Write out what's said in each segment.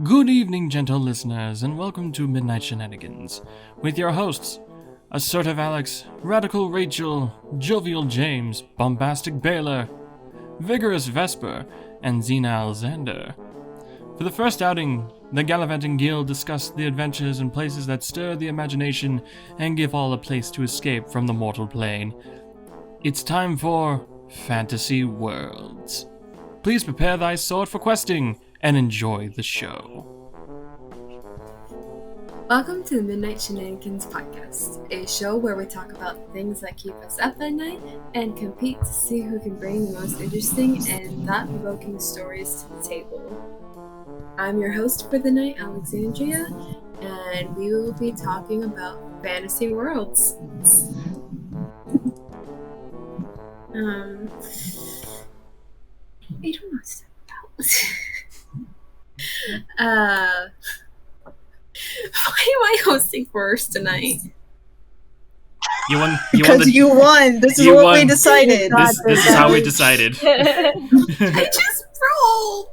Good evening, gentle listeners, and welcome to Midnight Shenanigans, with your hosts, Assertive Alex, Radical Rachel, Jovial James, Bombastic Baylor, Vigorous Vesper, and Xena Alexander. For the first outing, the Gallivanting Guild discussed the adventures and places that stir the imagination and give all a place to escape from the mortal plane. It's time for Fantasy Worlds. Please prepare thy sword for questing, and enjoy the show. Welcome to the Midnight Shenanigans Podcast, a show where we talk about things that keep us up at night and compete to see who can bring the most interesting and thought-provoking stories to the table. I'm your host for the night, Alexandria, and we will be talking about fantasy worlds. I don't know what to talk about. Why am I hosting first tonight? You won. Because you won. This is You what won. we decided. This is how we decided. I just rolled.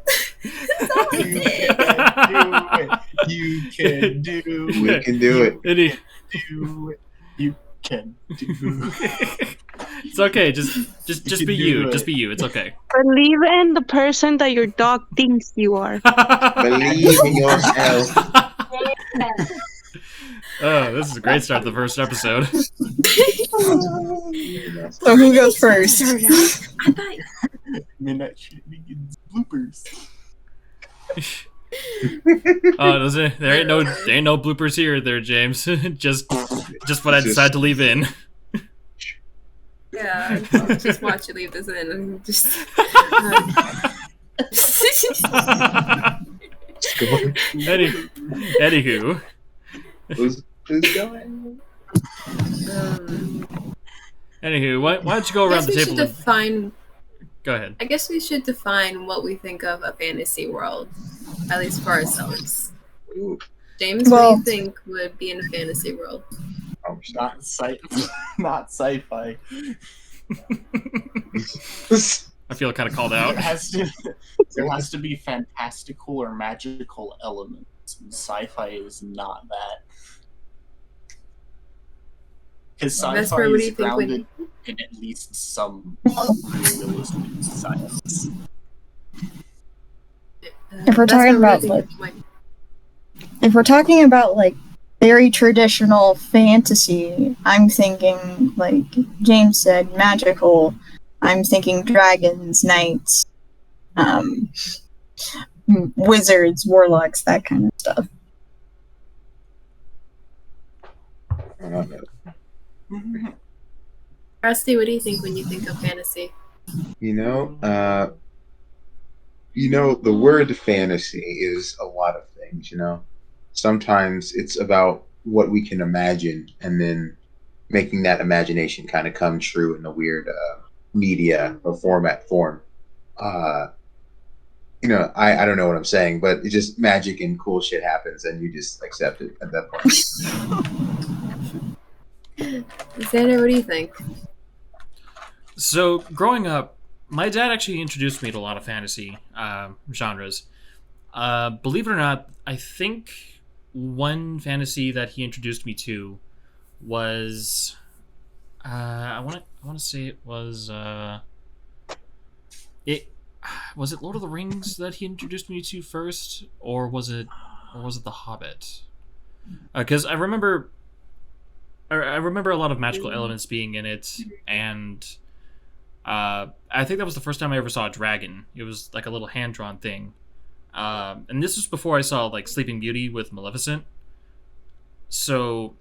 That's all I did. You can do it. We can do it. Do it. You can do it. It's okay. Just You be can you. do it. Just be you. It's okay. Believe in the person that your dog thinks you are. Believe in yourself. Oh, this is a great start to the first episode. So who goes first? I thought Midnight Shenanigans bloopers. Oh, there ain't no bloopers here, there, James. just what I decided to leave in. yeah, I'll just watch you leave this in and just Anywho, Who's going? anywho, why don't you go around the table? Go ahead. I guess we should define what we think of a fantasy world, at least for ourselves. Ooh, James, Well- what do you think would be in a fantasy world? Not sci-fi. I feel kind of called out. There has to be fantastical or magical elements. And sci-fi is not that. Because Vesper, sci-fi what do you is think grounded in at least some realistic science. If we're talking about, If we're talking about like very traditional fantasy, I'm thinking, like James said, magical. I'm thinking dragons, knights, wizards, warlocks, that kind of stuff. I don't know. Rusty, what do you think when you think of fantasy? The word fantasy is a lot of things, Sometimes it's about what we can imagine and then making that imagination kind of come true in a weird media or form. I don't know what I'm saying, but it's just magic and cool shit happens and you just accept it at that point. Xander, what do you think? So, growing up, my dad actually introduced me to a lot of fantasy genres. Believe it or not, I think one fantasy that he introduced me to was I want to say it was it Lord of the Rings that he introduced me to first, or was it The Hobbit? Because I remember a lot of magical elements being in it, and I think that was the first time I ever saw a dragon. It was like a little hand-drawn thing. And this was before I saw like Sleeping Beauty with Maleficent. So,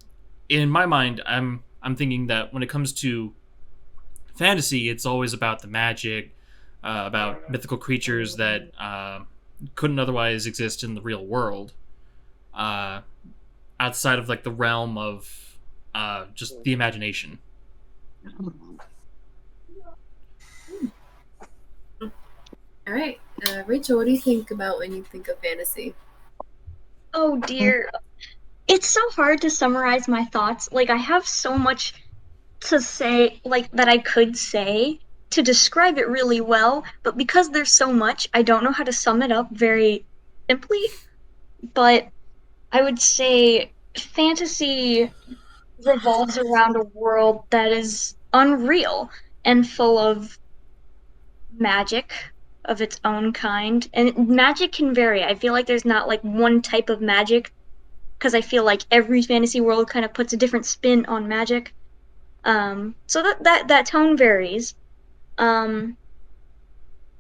in my mind, I'm thinking that when it comes to fantasy, it's always about the magic, about mythical creatures that couldn't otherwise exist in the real world, outside of like the realm of just the imagination. All right, Rachel, what do you think about when you think of fantasy? Oh dear. It's so hard to summarize my thoughts. Like, I have so much to say, like, that I could say to describe it really well, but because there's so much, I don't know how to sum it up very simply. but I would say fantasy revolves around a world that is unreal and full of magic of its own kind. And magic can vary. I feel like there's not like one type of magic because I feel like every fantasy world kind of puts a different spin on magic. So that tone varies. Um,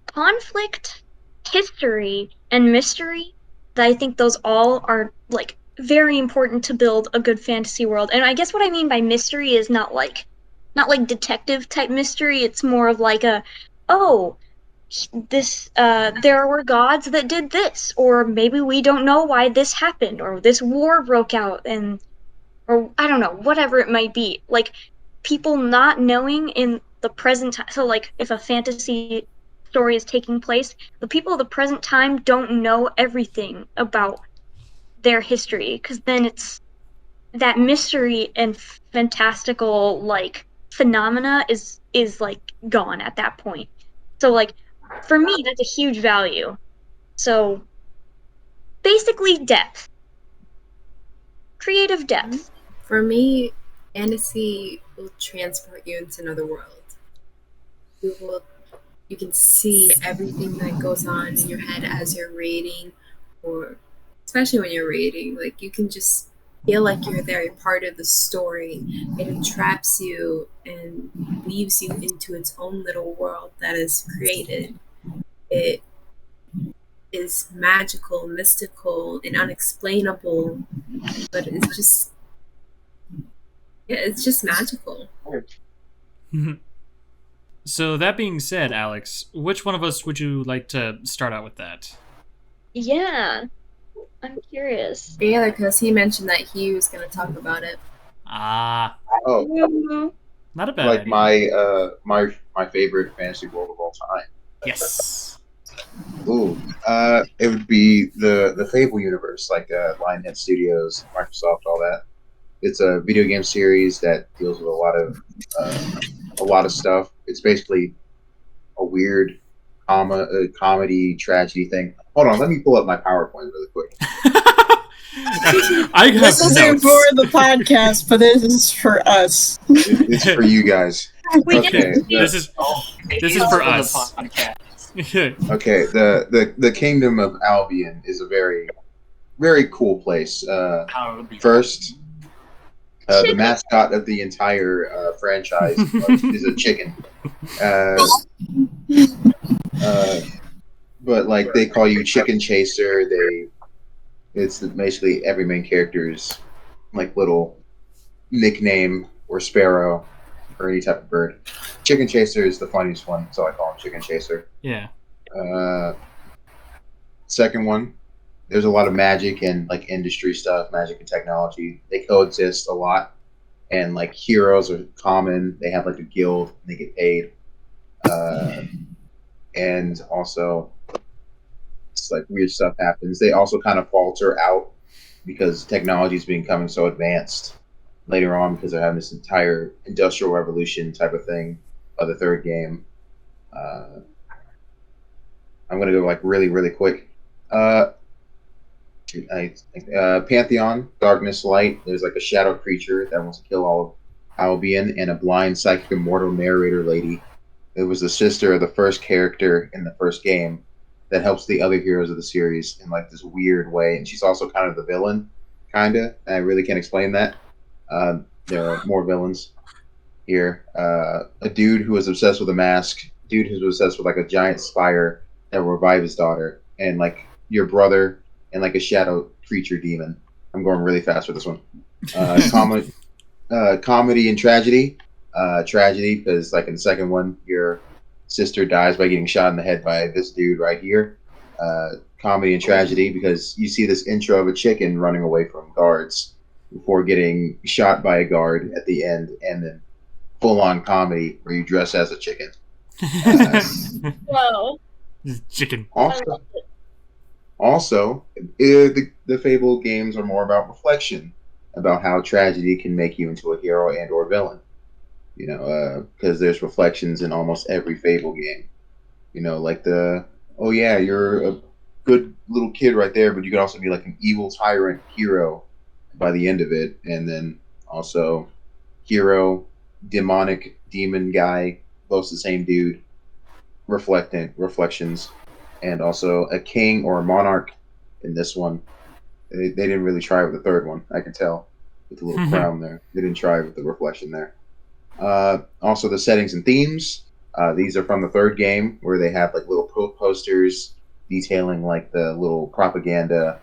Conflict, history, and mystery. I think those all are like very important to build a good fantasy world. And I guess what I mean by mystery is not like detective type mystery. It's more of like a, oh, this there were gods that did this, or maybe we don't know why this happened, or this war broke out, and or I don't know, whatever it might be. Like people not knowing in the present time. So like if a fantasy story is taking place, the people of the present time don't know everything about their history, because then it's that mystery and fantastical like phenomena is like gone at that point. So like for me that's a huge value. So basically depth. Creative depth. For me, fantasy will transport you into another world. You can see everything that goes on in your head as you're reading, or especially when you're reading, like you can just feel like you're there, you're part of the story. It entraps you and weaves you into its own little world that is created. It is magical, mystical, and unexplainable, but it's just magical. So that being said, Alex, which one of us would you like to start out with that? Yeah. I'm curious. Yeah, because he mentioned that he was going to talk about it. Ah, Oh, not a bad like idea. my favorite fantasy world of all time. Yes. Ooh, it would be the Fable universe, like Lionhead Studios, Microsoft, all that. It's a video game series that deals with a lot of stuff. It's basically a weird comedy tragedy thing. Hold on, let me pull up my PowerPoint really quick. I have This isn't notes. for the podcast, but this is for us. It's for you guys. We Okay, This is for us. okay. The Kingdom of Albion is a very, very cool place. First, the mascot of the entire franchise is a chicken. But like they call you Chicken Chaser. It's basically every main character's like little nickname or sparrow or any type of bird. Chicken Chaser is the funniest one, so I call him Chicken Chaser. Yeah. Second one, there's a lot of magic and like industry stuff, magic and technology. They coexist a lot, and like heroes are common. They have like a guild, and they get paid. And also, it's like weird stuff happens. They also kind of falter out because technology is becoming so advanced later on because they're having this entire industrial revolution type of thing by the third game. I'm gonna go like really, really quick. Pantheon, Darkness, Light. There's like a shadow creature that wants to kill all of Albion, and a blind psychic immortal narrator lady. It was the sister of the first character in the first game that helps the other heroes of the series in like this weird way, and she's also kind of the villain, kinda. And I really can't explain that. There are more villains here. A dude who was obsessed with a mask. Dude who's obsessed with like a giant spire that will revive his daughter, and like your brother, and like a shadow creature demon. I'm going really fast with this one. Comedy and tragedy. Tragedy because like in the second one, your sister dies by getting shot in the head by this dude right here. Comedy and tragedy because you see this intro of a chicken running away from guards before getting shot by a guard at the end, and then full-on comedy where you dress as a chicken. Whoa. Chicken. Also, the Fable games are more about reflection, about how tragedy can make you into a hero and or villain. You know, because there's reflections in almost every Fable game. You know, like oh yeah, you're a good little kid right there, but you could also be like an evil tyrant hero by the end of it, and then also hero, demonic demon guy, both the same dude, reflections, and also a king or a monarch in this one. They didn't really try with the third one, I can tell, with the little crown there. They didn't try with the reflection there. Also, the settings and themes. These are from the third game, where they have like little posters detailing like the little propaganda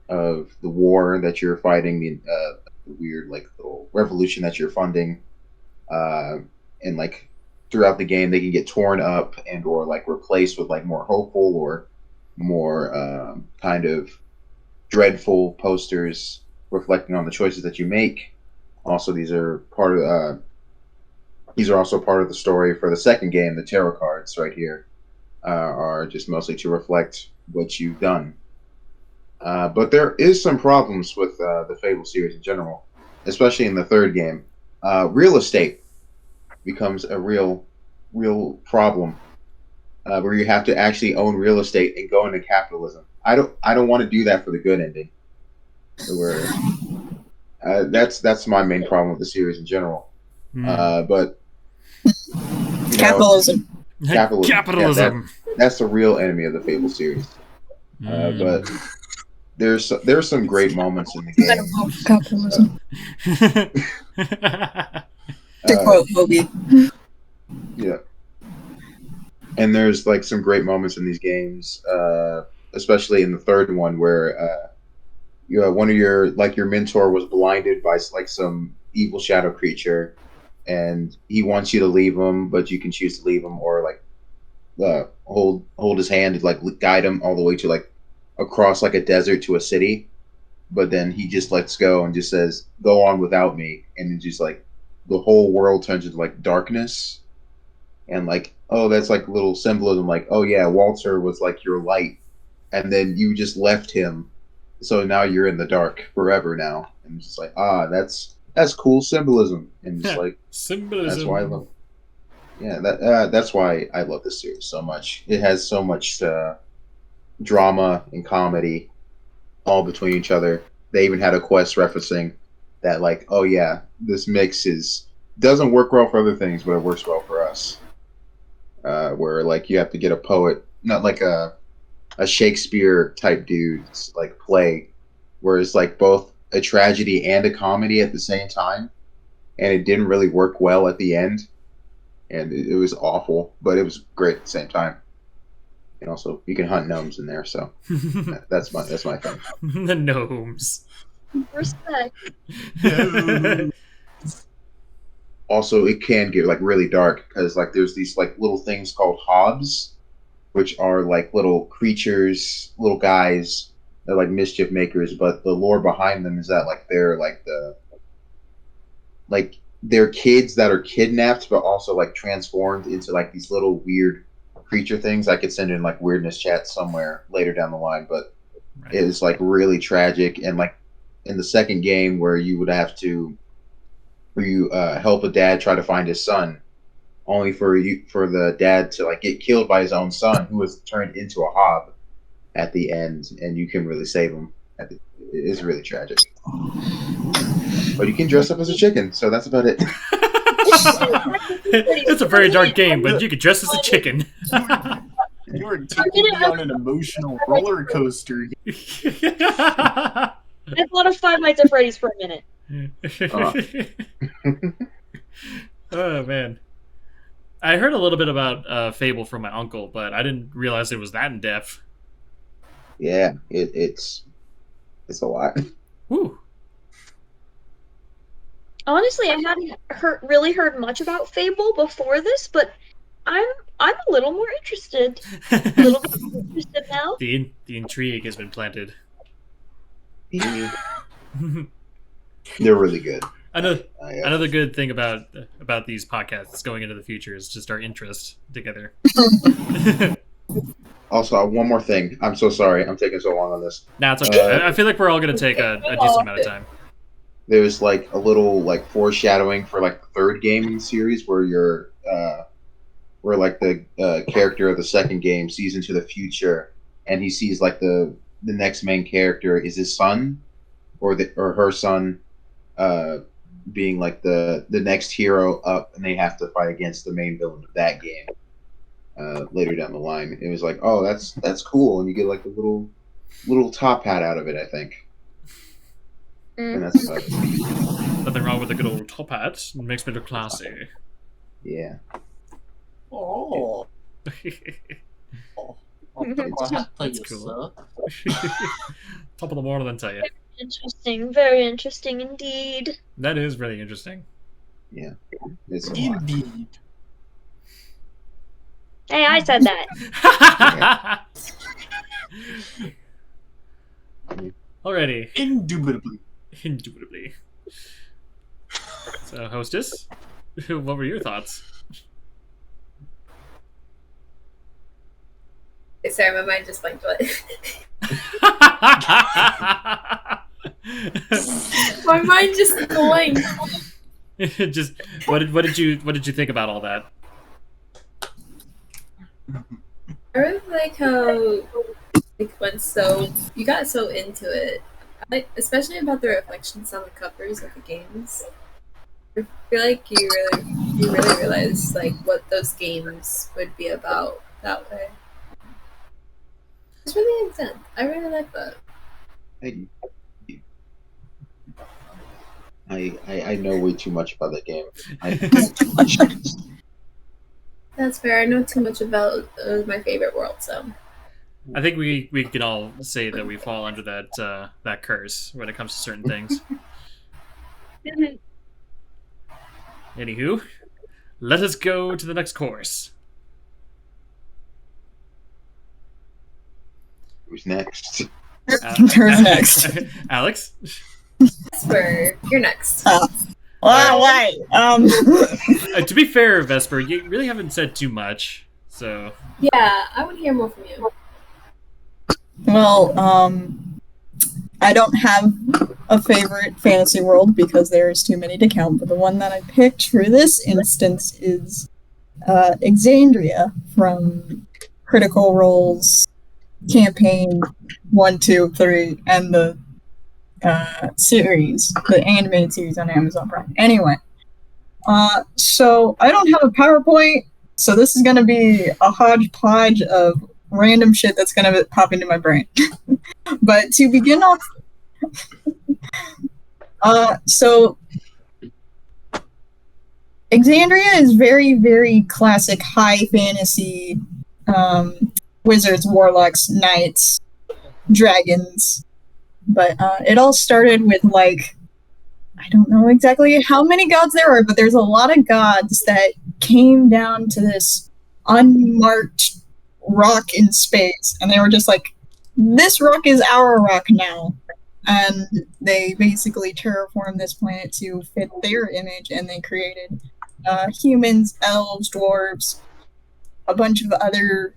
of the war that you're fighting, the weird like little revolution that you're funding, and like throughout the game they can get torn up and or like replaced with like more hopeful or more kind of dreadful posters reflecting on the choices that you make. Also, these are also part of the story for the second game. The tarot cards right here are just mostly to reflect what you've done. But there is some problems with the Fable series in general, especially in the third game. Real estate becomes a real problem, where you have to actually own real estate and go into capitalism. I don't want to do that for the good ending. Where that's my main problem with the series in general. But capitalism. Capitalism. That's the real enemy of the Fable series. But there's some great moments in the game. Capitalism. To quote Hobie. Yeah. And there's like some great moments in these games, especially in the third one where one of your mentor was blinded by like some evil shadow creature, and he wants you to leave him, but you can choose to leave him or like hold his hand and like guide him all the way to like across like a desert to a city. But then he just lets go and just says, "Go on without me," and then just like the whole world turns into like darkness, and like, oh, that's like little symbolism, like, oh yeah, Walter was like your light, and then you just left him, so now you're in the dark forever now. And it's just like, that's cool symbolism, and just like symbolism. That's why I love. Yeah, that's why I love this series so much. It has so much drama and comedy all between each other. They even had a quest referencing that, like, oh yeah, this mix doesn't work well for other things, but it works well for us. Where like you have to get a poet, not like a Shakespeare type dude's like play, where it's like both a tragedy and a comedy at the same time, and it didn't really work well at the end, and it was awful, but it was great at the same time. And also, you can hunt gnomes in there, so that's my thing. The gnomes. Respect. Also, it can get like really dark because like there's these like little things called hobs, which are like little creatures, little guys. They're like mischief makers, but the lore behind them is that like they're kids that are kidnapped, but also like transformed into like these little weird creature things. I could send in like weirdness chat somewhere later down the line, but right. It is like really tragic. And like in the second game, where you would have to help a dad try to find his son, only for the dad to like get killed by his own son, who was turned into a hob at the end, and you can really save him. It is really tragic. But you can dress up as a chicken, so that's about it. It's a very dark game, but you can dress as a chicken. You were taking me on an emotional roller coaster. I thought of Five Nights at Freddy's for a minute. Oh man, I heard a little bit about Fable from my uncle, but I didn't realize it was that in depth. Yeah, it's a lot. Woo. Honestly, I hadn't really heard much about Fable before this, but I'm a little more interested. A little bit more interested now. The intrigue has been planted. Yeah. They're really good. Another good thing about these podcasts going into the future is just our interest together. Also, one more thing. I'm so sorry. I'm taking so long on this. Nah, it's okay. I feel like we're all going to take a decent amount of time. There's like a little like foreshadowing for like the third game in the series where you're where like the character of the second game sees into the future and he sees like the next main character is his son or her son being like the next hero up, and they have to fight against the main villain of that game later down the line. It was like, oh, that's cool, and you get like a little top hat out of it, I think. And that's about it. Nothing wrong with a good old top hat. It makes me look classy. Yeah. Oh. That's cool. Top of the morning, then tell you. Interesting, very interesting indeed. That is really interesting. Yeah. It's Indeed. Hey, I said that. Alrighty. Indubitably. Indubitably. So, hostess, what were your thoughts? Sorry, my mind just blanked. What? My mind just blanked. Just what did you think about all that? I really like how you got so into it. Especially about the reflections on the covers of the games. I feel like you really realized like what those games would be about that way. It's really intense. I really like that. I know way too much about the game. That's fair. I know too much about my favorite world, so. I think we can all say that we fall under that curse when it comes to certain things. Anywho, let us go to the next course. Who's next? Who's next? Alex? Vesper, you're next. Wait. To be fair, Vesper, you really haven't said too much, so... Yeah, I want to hear more from you. Well, I don't have a favorite fantasy world because there's too many to count, but the one that I picked for this instance is Exandria from Critical Role's campaign 1, 2, 3, and the series, the animated series on Amazon Prime. Anyway, so I don't have a PowerPoint, so this is going to be a hodgepodge of random shit that's going to pop into my brain. But to begin off, so Exandria is very, very classic high fantasy, wizards, warlocks, knights, dragons. But it all started with, like, I don't know exactly how many gods there are, but there's a lot of gods that came down to this unmarked rock in space, and they were just like, this rock is our rock now. And they basically terraformed this planet to fit their image, and they created humans, elves, dwarves, a bunch of other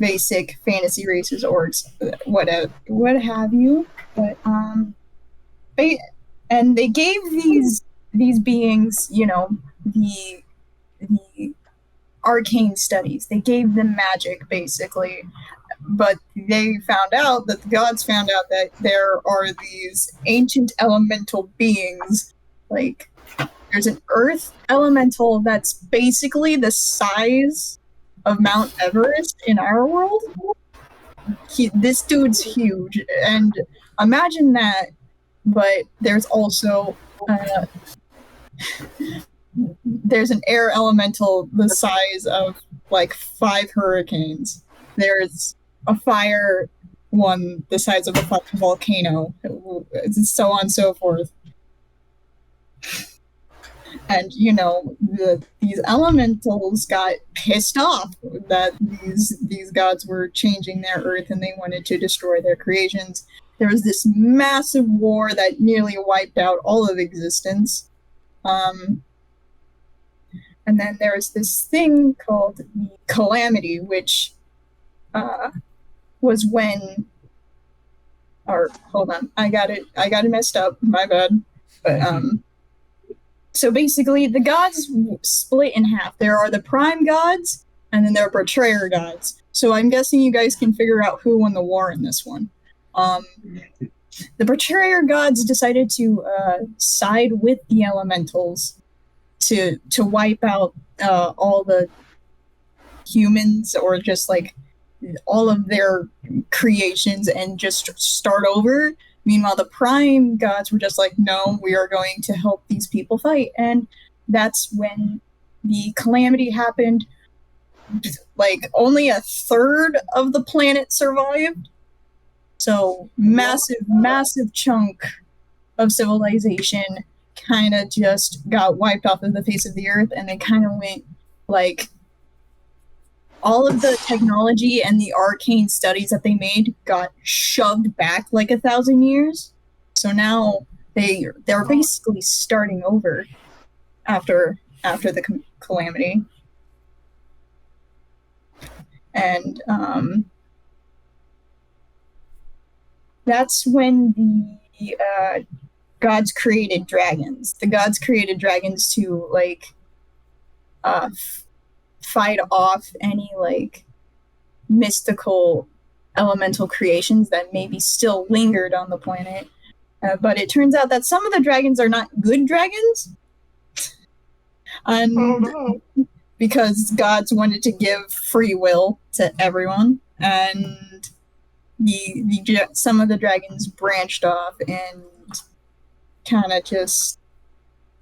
basic fantasy races, orcs, what have you. But and they gave these beings, you know, the arcane studies. They gave them magic, basically. But they found out that the gods found out that there are these ancient elemental beings. Like, there's an earth elemental that's basically the size of Mount Everest in our world. This dude's huge, and imagine that. But there's also there's an air elemental the size of like 5 hurricanes. There's a fire one the size of a fucking volcano, so on and so forth. And, you know, these elementals got pissed off that these gods were changing their earth, and they wanted to destroy their creations. There was this massive war that nearly wiped out all of existence. And then there was this thing called the Calamity, which was when... Or, hold on, I got it messed up, my bad. But, so basically, the gods split in half. There are the prime gods, and then there are betrayer gods. So I'm guessing you guys can figure out who won the war in this one. The betrayer gods decided to side with the elementals to wipe out all the humans, or just like all of their creations, and just start over. Meanwhile, the prime gods were just like, no, we are going to help these people fight. And that's when the calamity happened. Like, only a third of the planet survived. So massive chunk of civilization kind of just got wiped off of the face of the earth, and they kind of went like, all of the technology and the arcane studies that they made got shoved back like 1,000 years. So now they're basically starting over after the calamity. And that's when the gods created dragons. The gods created dragons to like fight off any like mystical elemental creations that maybe still lingered on the planet. But it turns out that some of the dragons are not good dragons. And because gods wanted to give free will to everyone, and some of the dragons branched off and kind of just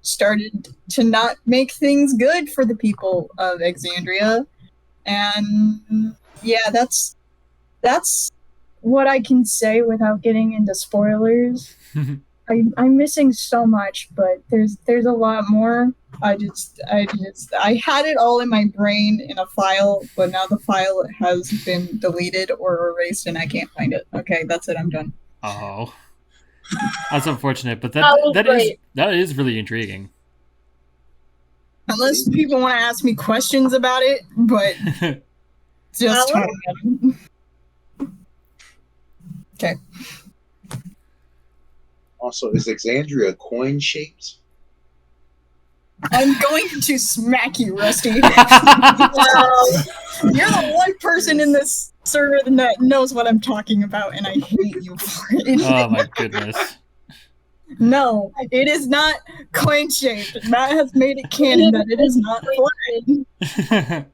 started to not make things good for the people of Exandria. And yeah, that's what I can say without getting into spoilers. I'm missing so much, but there's a lot more. I had it all in my brain in a file, but now the file has been deleted or erased and I can't find it. Okay, that's it, I'm done. Oh. That's unfortunate, but that is really intriguing. Unless people want to ask me questions about it, but just talking about it. Okay. Also, is Exandria coin shaped? I'm going to smack you, Rusty. You're the one person in this server that knows what I'm talking about, and I hate you for it. Oh my goodness. No, it is not coin-shaped. Matt has made it canon that it is not flat.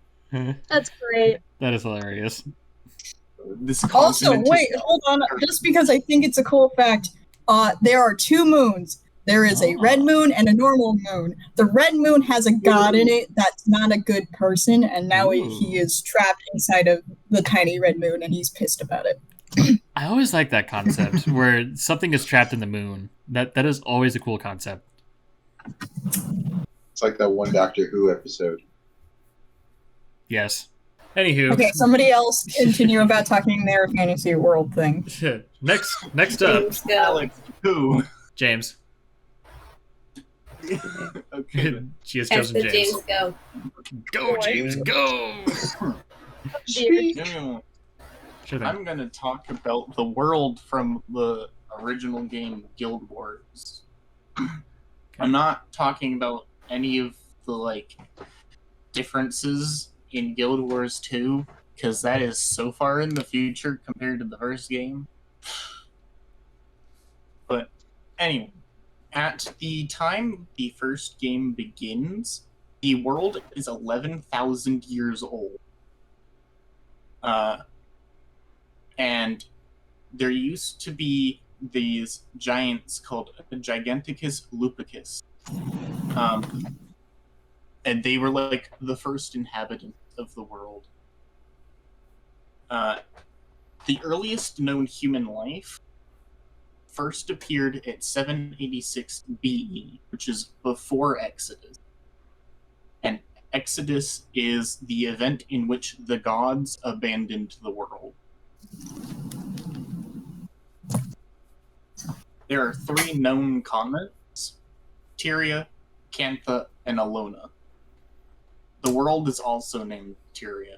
That's great. That is hilarious. Also, wait, hold on. Just because I think it's a cool fact, there are two moons. There is a red moon and a normal moon. The red moon has a god in it that's not a good person, and now he is trapped inside of the tiny red moon, and he's pissed about it. I always like that concept where something is trapped in the moon. That is always a cool concept. It's like that one Doctor Who episode. Yes. Anywho. Okay, somebody else continue about talking their fantasy world thing. Next up. Alex, who? James. Okay. She has chosen James. James go. Go, James, go! Sure thing. I'm gonna talk about the world from the original game Guild Wars. I'm not talking about any of the differences in Guild Wars 2, because that is so far in the future compared to the first game. But anyway, at the time the first game begins, the world is 11,000 years old. And there used to be these giants called Giganticus Lupicus. And they were the first inhabitants of the world. The earliest known human life first appeared at 786 BE, which is before Exodus. And Exodus is the event in which the gods abandoned the world. There are 3 known continents: Tyria, Cantha, and Alona. The world is also named Tyria.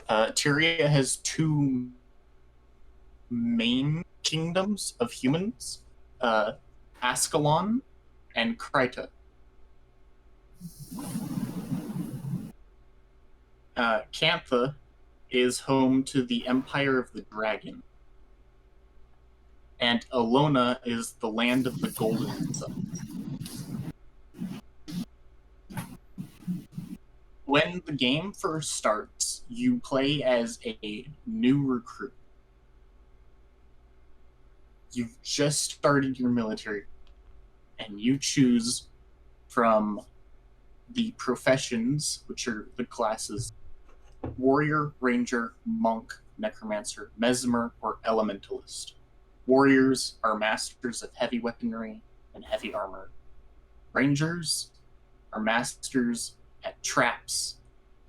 Tyria has 2 main kingdoms of humans, Ascalon and Krita. Cantha is home to the Empire of the Dragon. And Alona is the land of the Golden Sun. When the game first starts, you play as a new recruit. You've just started your military, and you choose from the professions, which are the classes warrior, ranger, monk, necromancer, mesmer, or elementalist. Warriors are masters of heavy weaponry and heavy armor. Rangers are masters at traps,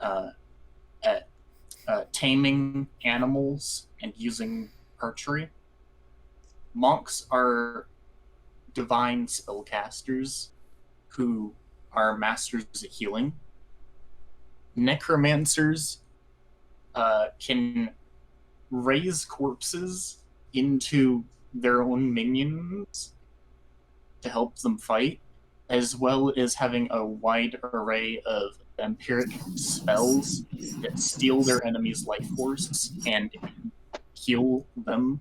at taming animals and using archery. Monks are divine spellcasters who are masters at healing. Necromancers can raise corpses into their own minions to help them fight, as well as having a wide array of vampiric spells that steal their enemy's life force and heal them.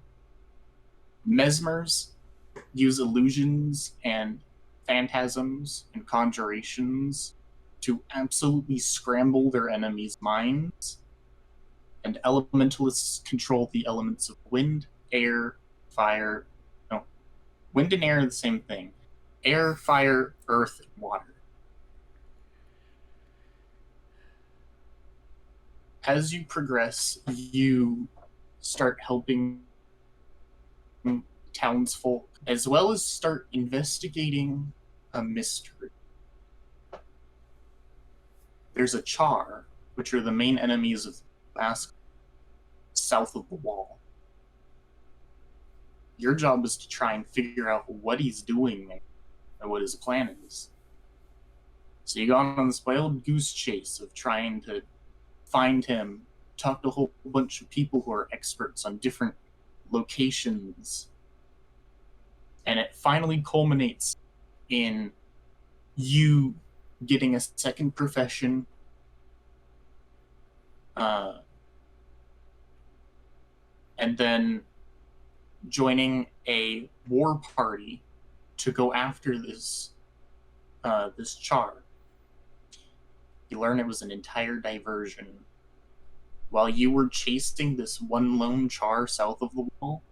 Mesmers use illusions and phantasms and conjurations to absolutely scramble their enemies' minds. And elementalists control the elements of wind, air, fire. No, wind and air are the same thing. Air, fire, earth, and water. As you progress, you start helping townsfolk, as well as start investigating a mystery. There's a Char, which are the main enemies of Ask south of the wall. Your job is to try and figure out what he's doing and what his plan is. So you go on this wild goose chase of trying to find him, talk to a whole bunch of people who are experts on different locations, and it finally culminates in you getting a second profession, and then joining a war party to go after this Char. You learn it was an entire diversion. While you were chasing this one lone Char south of the wall,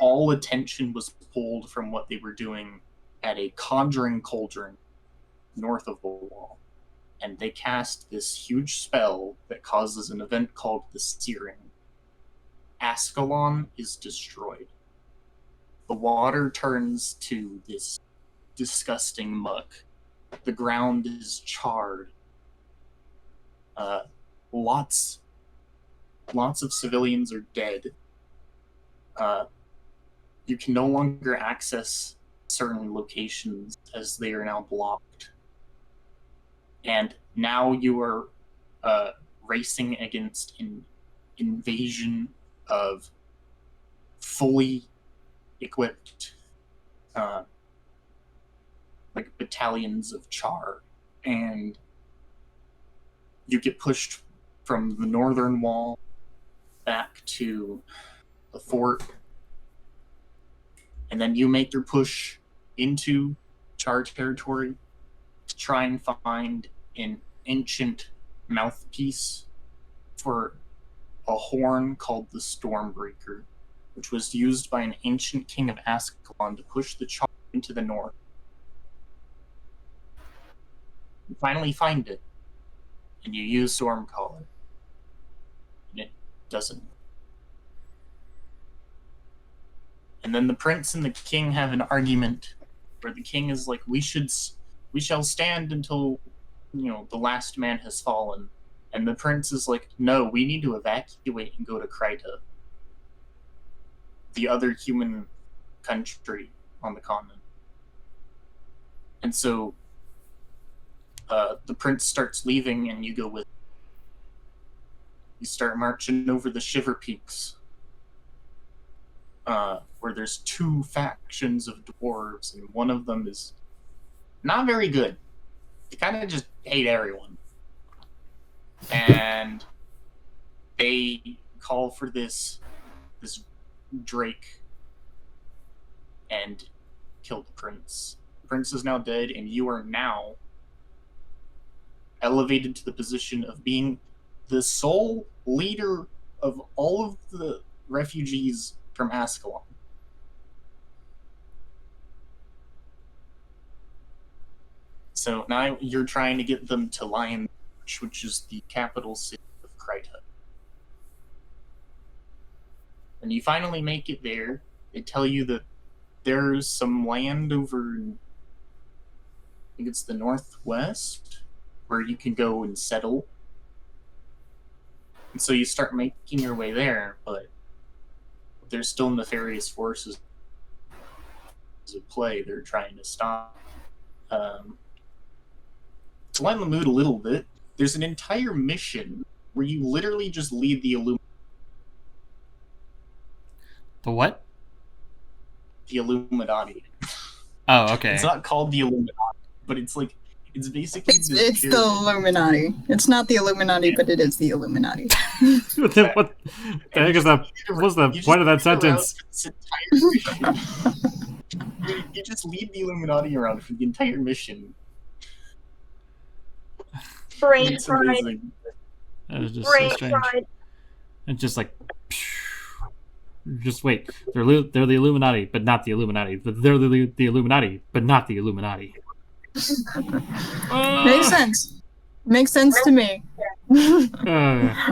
all attention was pulled from what they were doing at a conjuring cauldron north of the wall. And they cast this huge spell that causes an event called the Searing. Ascalon is destroyed. The water turns to this disgusting muck. The ground is charred. Lots of civilians are dead. You can no longer access certain locations as they are now blocked. And now you are racing against an invasion of fully equipped battalions of Char, and you get pushed from the northern wall back to the fort, and then you make your push into Char territory to try and find an ancient mouthpiece for a horn called the Stormbreaker, which was used by an ancient king of Ascalon to push the Char into the north. You finally find it, and you use Stormcaller, and it doesn't. And then the prince and the king have an argument where the king is like, we shall stand until, the last man has fallen. And the prince is like, no, we need to evacuate and go to Kryta, the other human country on the continent. And so the prince starts leaving, and you go with him. You start marching over the Shiver Peaks, where there's two factions of dwarves, and one of them is not very good. They kind of just hate everyone. and they call for this Drake and kill the prince. The prince is now dead, and you are now elevated to the position of being the sole leader of all of the refugees from Ascalon. So now you're trying to get them to Lion, which is the capital city of Kryta. When you finally make it there, they tell you that there's some land over, I think it's the northwest, where you can go and settle. And so you start making your way there, but there's still nefarious forces at play they're trying to stop. To lighten the mood a little bit, there's an entire mission where you literally just lead the Illuminati. The what? The Illuminati. Oh, okay. It's not called the Illuminati, but it's like, it's basically It's the Illuminati. It's not the Illuminati, but it is the Illuminati. what the heck is that? What's the point of that sentence? You just lead the Illuminati around for the entire mission. Brain It's fried. amazing. That is just Brain so strange. fried. It's just like, just wait. They're the Illuminati, but not the Illuminati. But they're the Illuminati, but not the Illuminati. Makes sense. Makes sense to me. Yeah.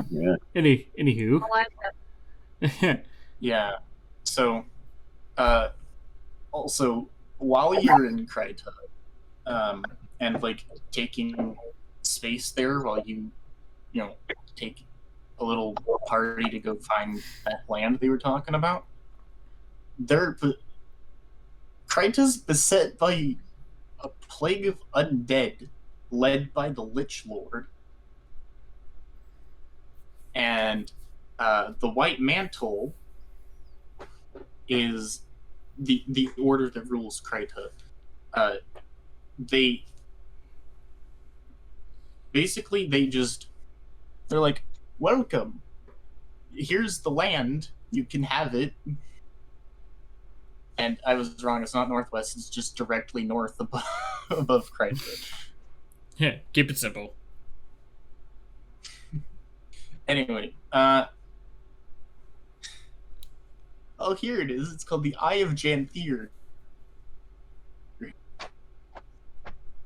Anywho. I like that. Yeah. So, also, while you're in Kryta, and like taking space there while you take a little party to go find that land they were talking about, Kryta's beset by a plague of undead led by the Lich Lord. And the White Mantle is the order that rules Kryta. They're like, welcome. Here's the land. You can have it. And I was wrong. It's not northwest. It's just directly north above Kryta. Yeah, keep it simple. Anyway, here it is. It's called the Eye of Janthir.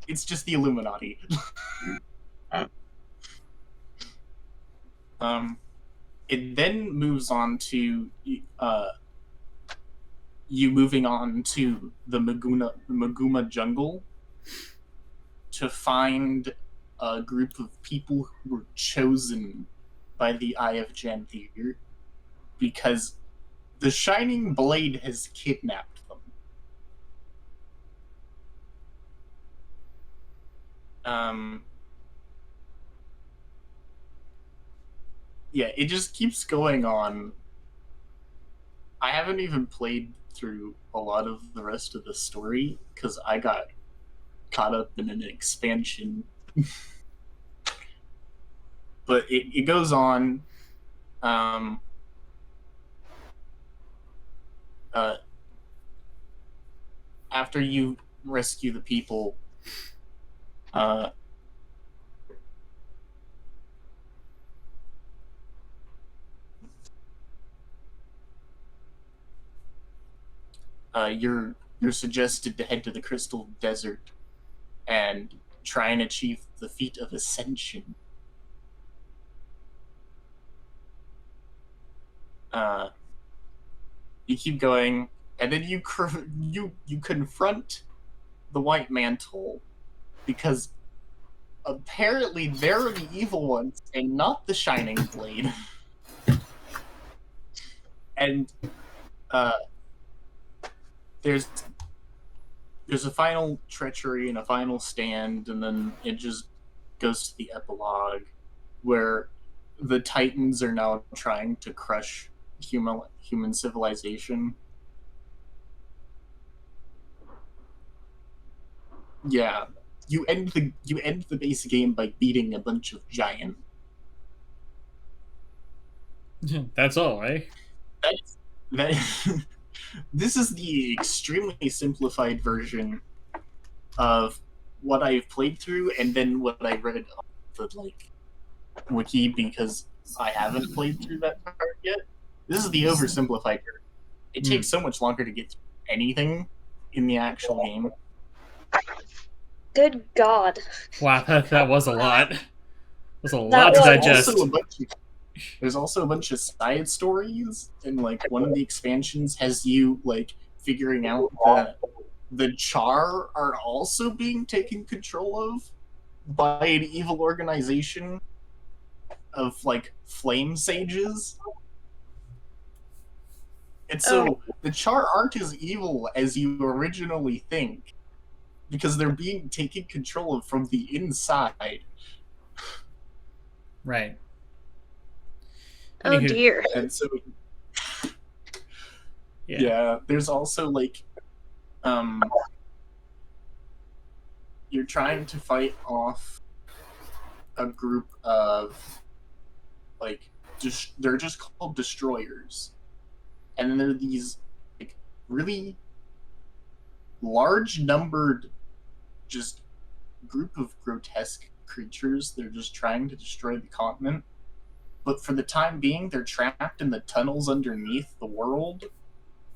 It's just the Illuminati. It then moves on to you moving on to the Maguma jungle to find a group of people who were chosen by the Eye of Janthir because the Shining Blade has kidnapped them. Yeah, it just keeps going on. I haven't even played through a lot of the rest of the story because I got caught up in an expansion. But it goes on. After you rescue the people, you're suggested to head to the Crystal Desert and try and achieve the feat of Ascension. You keep going, and then you confront the White Mantle because apparently they're the evil ones and not the Shining Blade. And there's a final treachery and a final stand, and then it just goes to the epilogue where the Titans are now trying to crush human civilization. Yeah, you end the base game by beating a bunch of giant That's all, eh? That this is the extremely simplified version of what I've played through, and then what I read on the wiki, because I haven't played through that part yet. This is the oversimplified version. It takes so much longer to get through anything in the actual game. Good God. Wow, that was a lot. That was a lot to digest. There's also a bunch of side stories, and one of the expansions has you figuring out that the Char are also being taken control of by an evil organization of flame sages. And so the Char aren't as evil as you originally think, because they're being taken control of from the inside. Right. Oh dear. And so, yeah, there's also you're trying to fight off a group of they're just called destroyers, and then there are these really large numbered just group of grotesque creatures. They're just trying to destroy the continent. But for the time being, they're trapped in the tunnels underneath the world,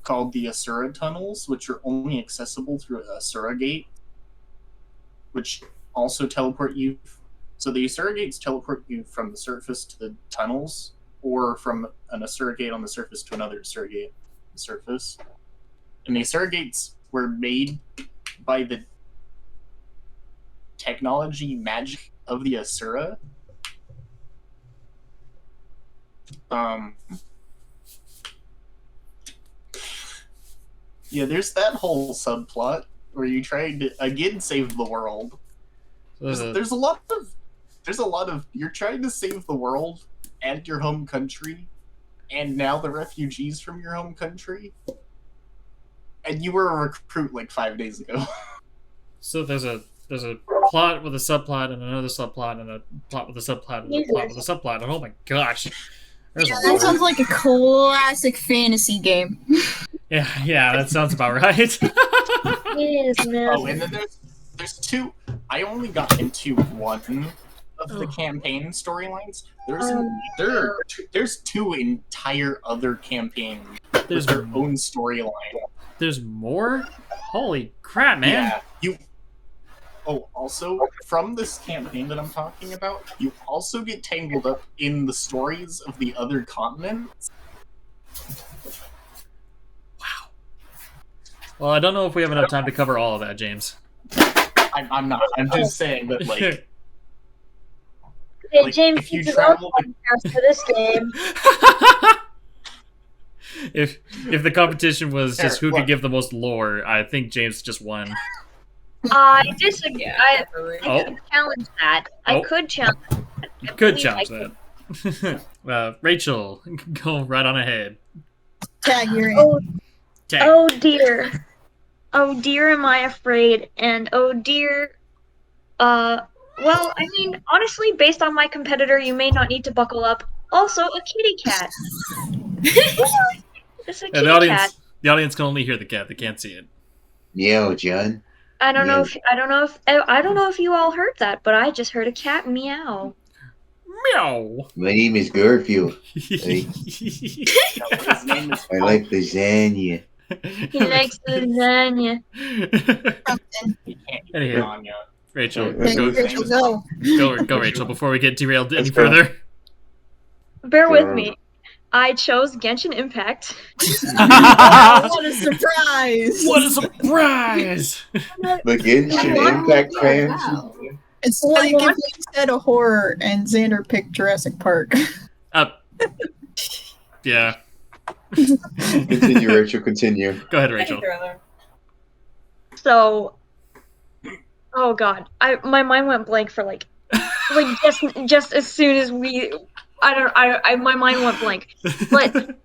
called the Asura tunnels, which are only accessible through a Asura gate, which also teleport you. So the Asura gates teleport you from the surface to the tunnels, or from an Asura gate on the surface to another Asura gate on the surface. And the Asura gates were made by the technology magic of the Asura. Yeah, there's that whole subplot where you try to again save the world. There's a lot of you're trying to save the world and your home country, and now the refugees from your home country, and you were a recruit 5 days ago. So there's a plot with a subplot and another subplot and a plot with a subplot and a plot with a subplot, and oh my gosh. That sounds like a classic fantasy game. Yeah, that sounds about right. It is, man. Oh, and then there's two. I only got into one of the campaign storylines. There's two entire other campaigns with their own storyline. There's more? Holy crap, man! Yeah, also, from this campaign that I'm talking about, you also get tangled up in the stories of the other continents. Wow. Well, I don't know if we have enough time to cover all of that, James. I'm not. I'm just saying that, Hey, James, if you it's travel podcast for this game. If the competition was just who could give the most lore, I think James just won. I disagree. I could challenge that. I could challenge that. You could challenge that. Rachel, go right on ahead. Tag, you're in. Oh dear. Oh dear, am I afraid? And oh dear. Well, I mean, honestly, based on my competitor, you may not need to buckle up. Also, a kitty cat. It's a kitty cat. The audience can only hear the cat; they can't see it. Meow, John. I don't know if you all heard that, but I just heard a cat meow. Meow. My name is Garfield. his name is I like lasagna. He likes lasagna. Anywho, Rachel, go, Rachel, before we get derailed any further. Bear with me. I chose Genshin Impact. What a surprise! What a surprise! The Genshin Impact fans. Wow. It's like if we said a horror and Xander picked Jurassic Park. Yeah. Continue, Rachel, continue. Go ahead, Rachel. So, oh god, my mind went blank for just as soon as we. My mind went blank. But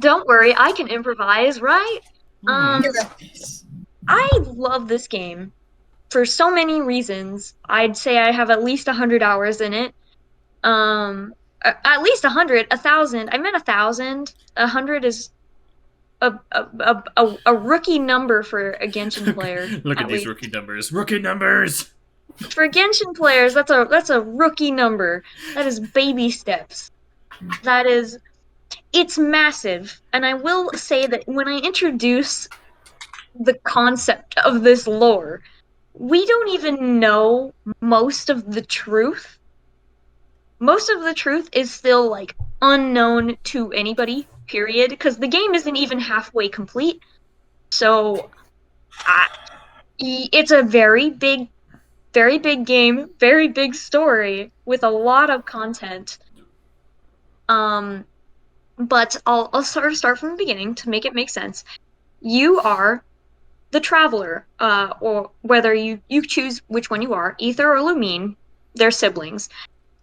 don't worry, I can improvise, right? I love this game for so many reasons. I'd say I have at least 100 hours in it. at least 100, 1,000. I meant 1,000. 100 is a rookie number for a Genshin player. Look at these rookie numbers. Rookie numbers. For Genshin players, that's a rookie number. That is baby steps. It's massive. And I will say that when I introduce the concept of this lore, we don't even know most of the truth. Most of the truth is still, like, unknown to anybody, period, because the game isn't even halfway complete. So, it's a very big game, very big story with a lot of content. But I'll sort of start from the beginning to make it make sense. You are the Traveler, or whether you choose which one you are, Aether or Lumine, they're siblings.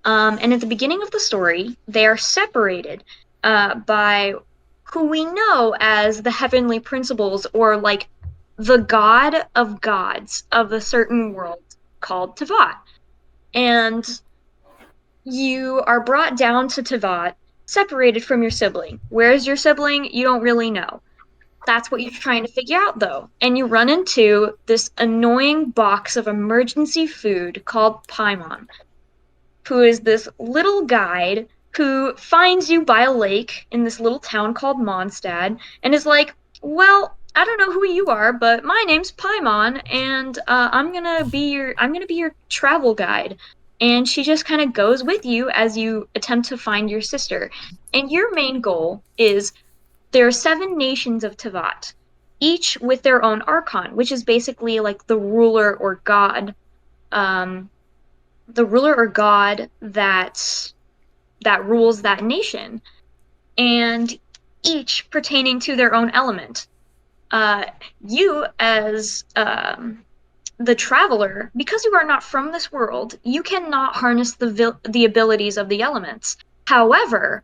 And at the beginning of the story, they are separated by who we know as the Heavenly Principles, or like the god of gods of a certain world called Teyvat. And you are brought down to Teyvat, separated from your sibling. Where's your sibling? You don't really know. That's what you're trying to figure out, though. And you run into this annoying box of emergency food called Paimon, who is this little guide who finds you by a lake in this little town called Mondstadt and is like, well, I don't know who you are, but my name's Paimon, and I'm gonna be your travel guide. And she just kind of goes with you as you attempt to find your sister. And your main goal is, there are 7 nations of Teyvat, each with their own archon, which is basically like the ruler or god, that rules that nation, and each pertaining to their own element. You, as the Traveler, because you are not from this world, you cannot harness the abilities of the elements. However,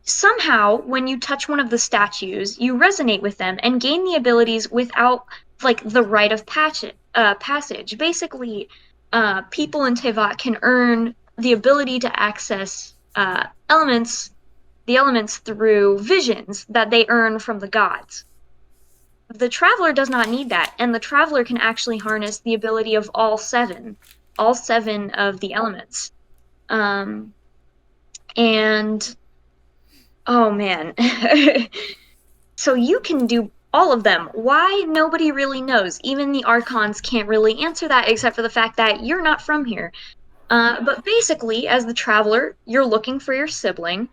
somehow, when you touch one of the statues, you resonate with them and gain the abilities without, like, the rite of passage. Basically, people in Teyvat can earn the ability to access the elements through visions that they earn from the gods. The Traveler does not need that, and the Traveler can actually harness the ability of all seven of the elements. And oh man. So you can do all of them. Why? Nobody really knows. Even the Archons can't really answer that, except for the fact that you're not from here. But basically, as the Traveler, you're looking for your sibling,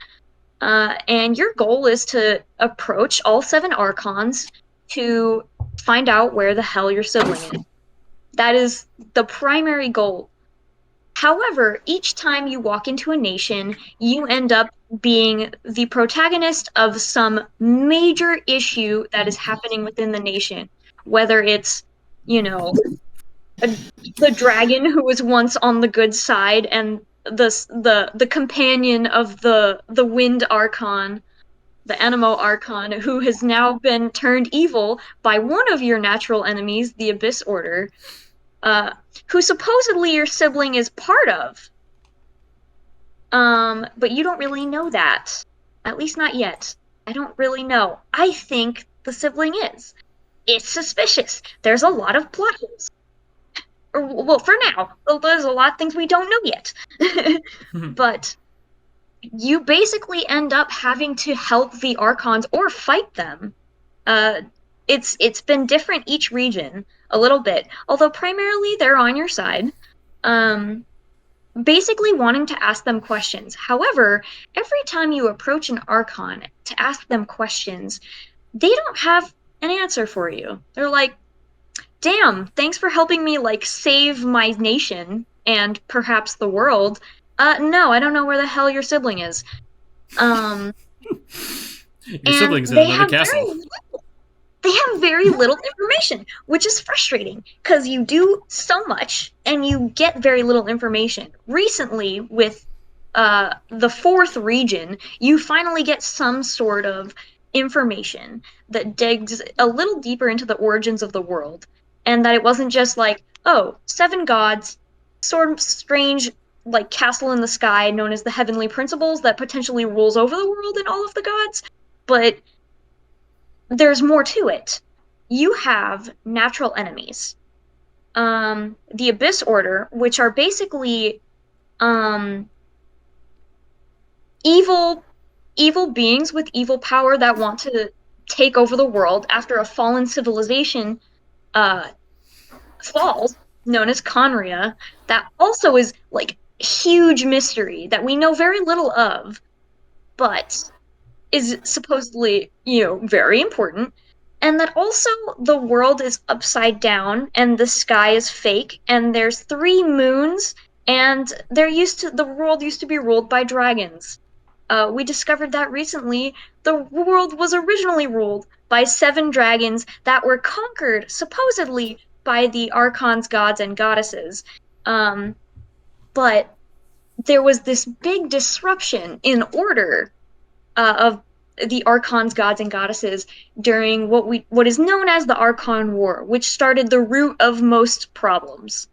and your goal is to approach all 7 Archons to find out where the hell your sibling is. That is the primary goal. However, each time you walk into a nation, you end up being the protagonist of some major issue that is happening within the nation. Whether it's, the dragon who was once on the good side, and the companion of the Wind Archon, the Animo Archon, who has now been turned evil by one of your natural enemies, the Abyss Order, who supposedly your sibling is part of. But you don't really know that. At least not yet. I don't really know. I think the sibling is. It's suspicious. There's a lot of plot holes. Well, for now. There's a lot of things we don't know yet. But you basically end up having to help the Archons or fight them. It's been different each region a little bit, although primarily they're on your side. Basically wanting to ask them questions. However, every time you approach an Archon to ask them questions, they don't have an answer for you. They're like, damn, thanks for helping me, like, save my nation and perhaps the world. No, I don't know where the hell your sibling is. Your sibling's in another castle. They have very little information, which is frustrating, because you do so much, and you get very little information. Recently, with the 4th region, you finally get some sort of information that digs a little deeper into the origins of the world, and that it wasn't just like, oh, 7 gods, sort of strange like castle in the sky known as the Heavenly Principles that potentially rules over the world and all of the gods, but there's more to it. You have natural enemies. The Abyss Order, which are basically evil beings with evil power that want to take over the world after a fallen civilization falls, known as Conria, that also is like huge mystery that we know very little of, but is supposedly, very important. And that also the world is upside down and the sky is fake and there's 3 moons and the world used to be ruled by dragons. We discovered that recently. The world was originally ruled by 7 dragons that were conquered, supposedly, by the Archons, gods, and goddesses. But there was this big disruption in order of the Archons, gods, and goddesses during what is known as the Archon War, which started the root of most problems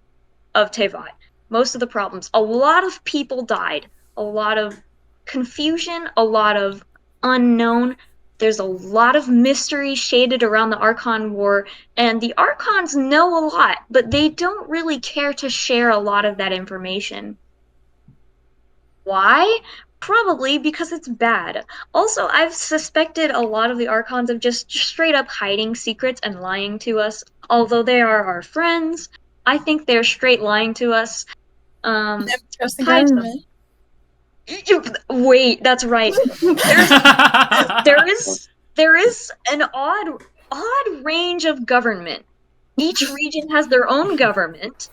of Tevat. Most of the problems. A lot of people died. A lot of confusion, a lot of unknown. There's a lot of mystery shaded around the Archon War, and the Archons know a lot, but they don't really care to share a lot of that information. Why? Probably because it's bad. Also, I've suspected a lot of the Archons of just straight up hiding secrets and lying to us. Although they are our friends, I think they're straight lying to us. Never trust the government. Wait, that's right. There is an odd range of government. Each region has their own government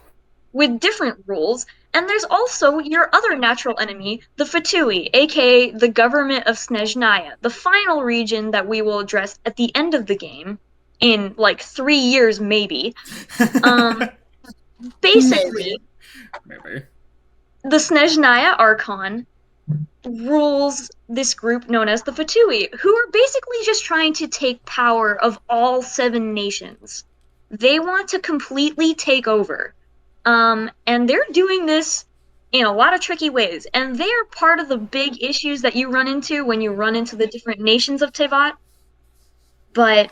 with different rules, and there's also your other natural enemy, the Fatui, aka the government of Snezhnaya, the final region that we will address at the end of the game in like 3 years maybe. Basically, Maybe. the Snezhnaya Archon rules this group known as the Fatui, who are basically just trying to take power of all 7 nations. They want to completely take over. And they're doing this in a lot of tricky ways, and they are part of the big issues that you run into when you run into the different nations of Tevat. But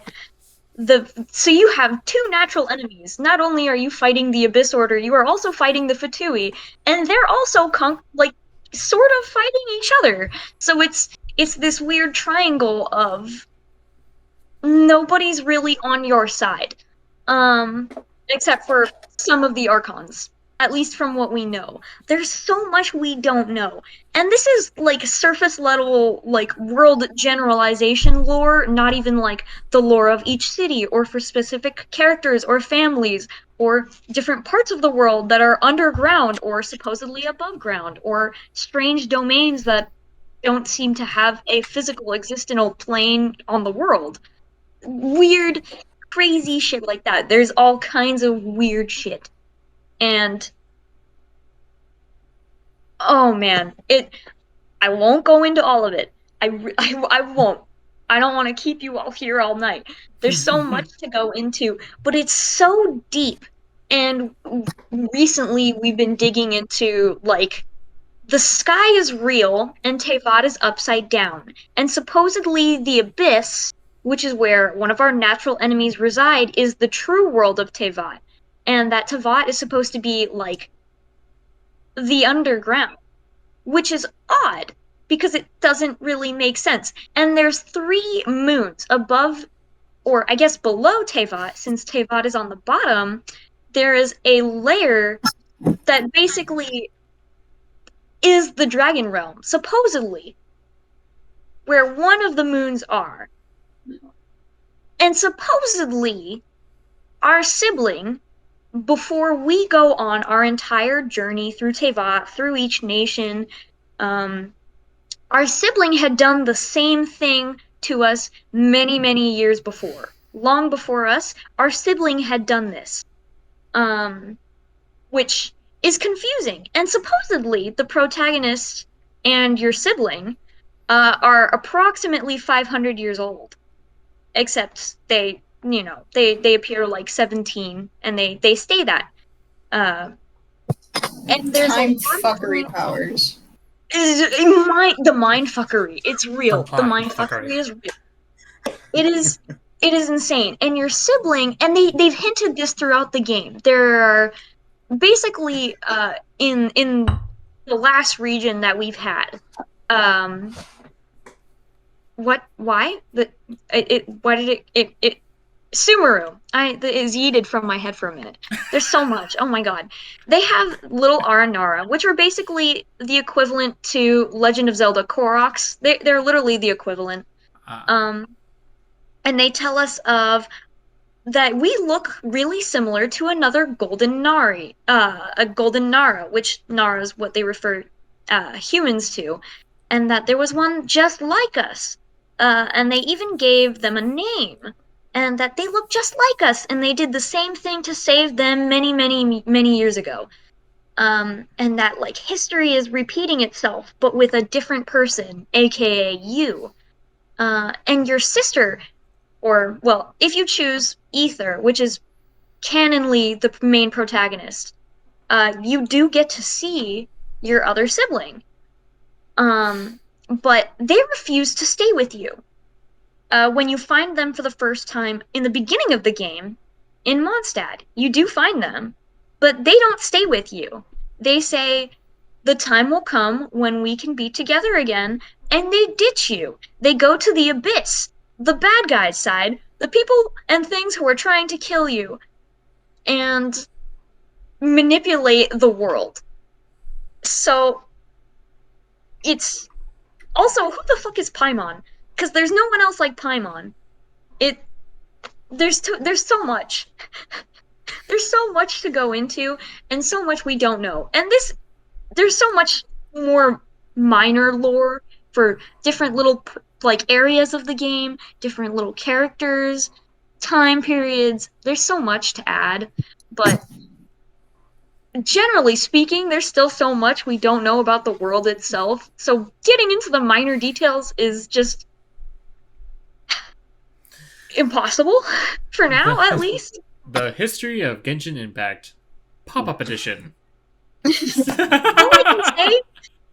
so you have 2 natural enemies. Not only are you fighting the Abyss Order, you are also fighting the Fatui, and they're also sort of fighting each other. So it's this weird triangle of nobody's really on your side. Except for some of the Archons, at least from what we know. There's so much we don't know. And this is like surface level, like world generalization lore, not even like the lore of each city or for specific characters or families or different parts of the world that are underground or supposedly above ground or strange domains that don't seem to have a physical existential plane on the world. Weird, crazy shit like that. There's all kinds of weird shit. And oh man, I won't go into all of it. I won't. I don't want to keep you all here all night. There's so much to go into, but it's so deep. And recently we've been digging into, like, the sky is real and Tevat is upside down. And supposedly the Abyss, which is where one of our natural enemies reside, is the true world of Tevat. And that Tevat is supposed to be, like, the underground. Which is odd, because it doesn't really make sense. And there's 3 moons above, or I guess below Tevat, since Tevat is on the bottom. There is a layer that basically is the Dragon Realm, supposedly, where one of the moons are. And supposedly, our sibling, before we go on our entire journey through Tevat, through each nation, our sibling had done the same thing to us many, many years before. Long before us, our sibling had done this. Which is confusing. And supposedly, the protagonist and your sibling are approximately 500 years old. Except they appear like 17, and they stay that. And there's Time a fuckery powers. The mind fuckery. It's real. The mind fuckery is real. It is insane. And your sibling, and they've hinted this throughout the game. There are basically in the last region that we've had. Why did it Sumeru. It yeeted from my head for a minute. There's so much. Oh my god. They have little Aranara, which are basically the equivalent to Legend of Zelda Koroks. They're literally the equivalent. And they tell us that we look really similar to another golden Nari, a golden Nara, which Nara is what they refer humans to, and that there was one just like us. And they even gave them a name. And that they look just like us, and they did the same thing to save them many, many, many years ago. And that, like, history is repeating itself, but with a different person, aka you. And your sister, or, well, if you choose Ether, which is canonly the main protagonist, you do get to see your other sibling. But they refuse to stay with you. When you find them for the first time in the beginning of the game, in Mondstadt, you do find them, but they don't stay with you. They say, the time will come when we can be together again, and they ditch you. They go to the Abyss, the bad guys' side, the people and things who are trying to kill you, and manipulate the world. So, it's... Also, who the fuck is Paimon? Because there's no one else like Paimon. There's so much. There's so much to go into, and so much we don't know. And there's so much more minor lore for different little, like, areas of the game, different little characters, time periods. There's so much to add, but generally speaking, there's still so much we don't know about the world itself. So getting into the minor details is just impossible, for now, at least. The History of Genshin Impact Pop-Up Edition. All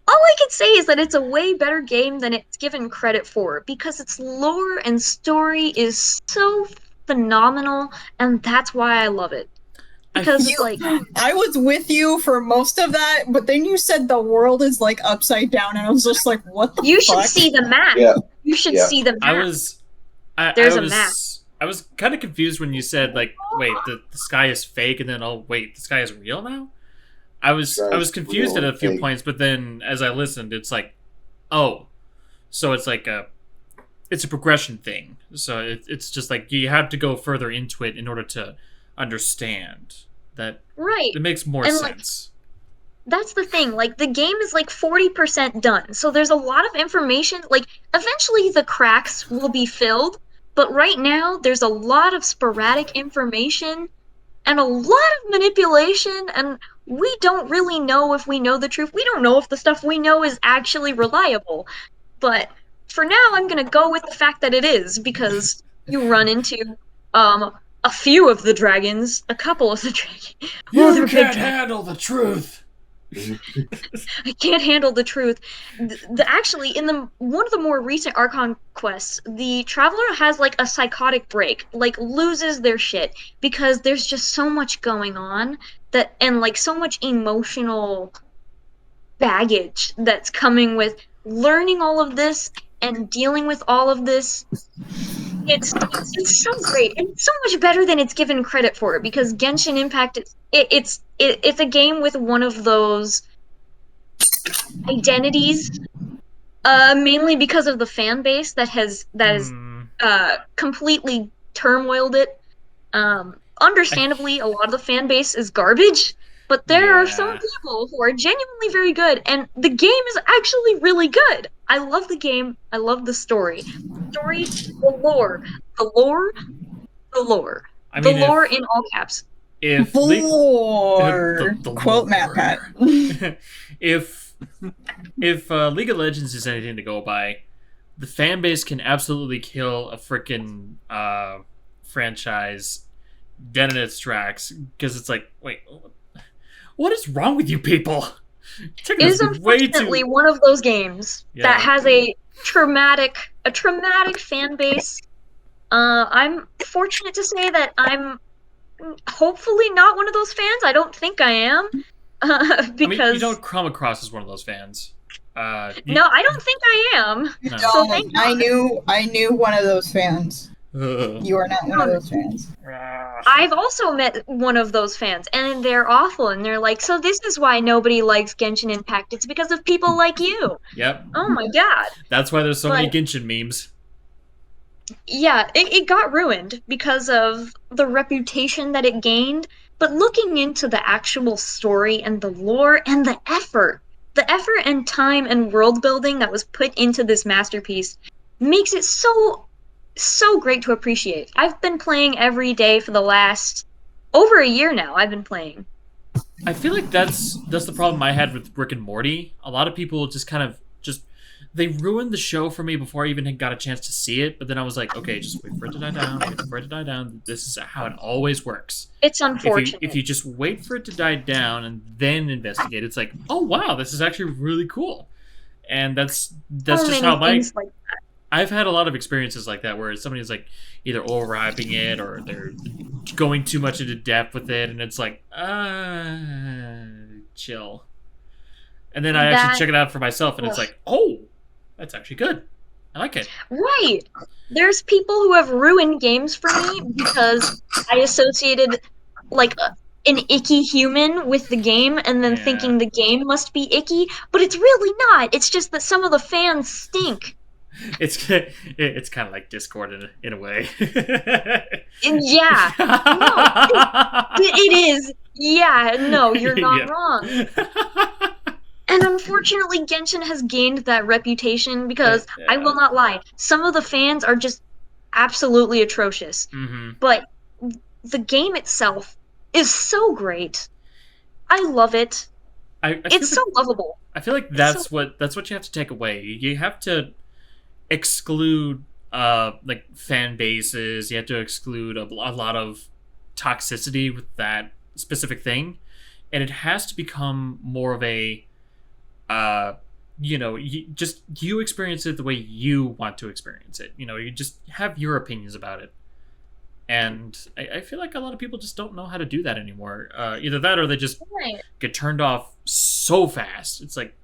I can say is that it's a way better game than it's given credit for, because its lore and story is so phenomenal, and that's why I love it. Because, I was with you for most of that, but then you said the world is, like, upside down, and I was just like, what the you fuck? should see the map. Yeah. You should see the map. There's a map. I was kind of confused when you said, like, wait, the sky is fake, and then, oh, wait, the sky is real now? I was confused at a few points, but then as I listened, it's like, oh, so it's like it's a progression thing. So it's just like you have to go further into it in order to understand that. Right. It makes more sense. That's the thing, like, the game is, like, 40% done, so there's a lot of information, like, eventually the cracks will be filled, but right now, there's a lot of sporadic information, and a lot of manipulation, and we don't really know if we know the truth. We don't know if the stuff we know is actually reliable, but for now, I'm gonna go with the fact that it is, because you run into, a few of the dragons, a couple of the dragons. You can't handle the truth! I can't handle the truth. Actually, in one of the more recent Archon quests, the Traveler has, like, a psychotic break, like, loses their shit, because there's just so much going on, and, like, so much emotional baggage that's coming with learning all of this and dealing with all of this. It's so great. It's so much better than it's given credit for, because Genshin Impact it's a game with one of those identities, mainly because of the fan base that has completely turmoiled it. Understandably, a lot of the fan base is garbage, but there are some people who are genuinely very good, and the game is actually really good. I love the game. I love the story. The lore. I mean, the lore in all caps. If lore. Quote Matt Pat. If League of Legends is anything to go by, the fan base can absolutely kill a freaking franchise dead in its tracks, because it's like, wait, What is wrong with you people? It is unfortunately one of those games that has a traumatic fan base. I'm fortunate to say that I'm hopefully not one of those fans. I don't think I am. Because you don't come across as one of those fans. No, I don't think I am. No. So thank God. I knew one of those fans. You are not one of those fans. I've also met one of those fans, and they're awful, and they're like, so this is why nobody likes Genshin Impact. It's because of people like you. Yep. Oh my god. That's why there's so many Genshin memes. Yeah, it got ruined because of the reputation that it gained, but looking into the actual story and the lore and the effort and time and world building that was put into this masterpiece makes it so great to appreciate. I've been playing every day for the last over a year now. I've been playing. I feel like that's the problem I had with Rick and Morty. A lot of people just kind of they ruined the show for me before I even got a chance to see it. But then I was like, okay, just wait for it to die down. Wait for it to die down. This is how it always works. It's unfortunate. If you just wait for it to die down and then investigate, it's like, oh wow, this is actually really cool. And that's just how I've had a lot of experiences like that where somebody's like either overhyping it or they're going too much into depth with it, and it's like, chill. And then I actually check it out for myself, and it's like, oh, that's actually good. I like it. Right. There's people who have ruined games for me because I associated like an icky human with the game and then thinking the game must be icky, but it's really not. It's just that some of the fans stink. It's kind of like Discord in a way. Yeah. No, it is. Yeah, no, you're not wrong. And unfortunately, Genshin has gained that reputation because, I will not lie, some of the fans are just absolutely atrocious. Mm-hmm. But the game itself is so great. I love it. It's so lovable. I feel like that's what you have to take away. You have to exclude like fan bases. You have to exclude a lot of toxicity with that specific thing, and it has to become more of a you experience it the way you want to experience it. You just have your opinions about it. And I feel like a lot of people just don't know how to do that anymore. Either that or they just get turned off so fast. It's like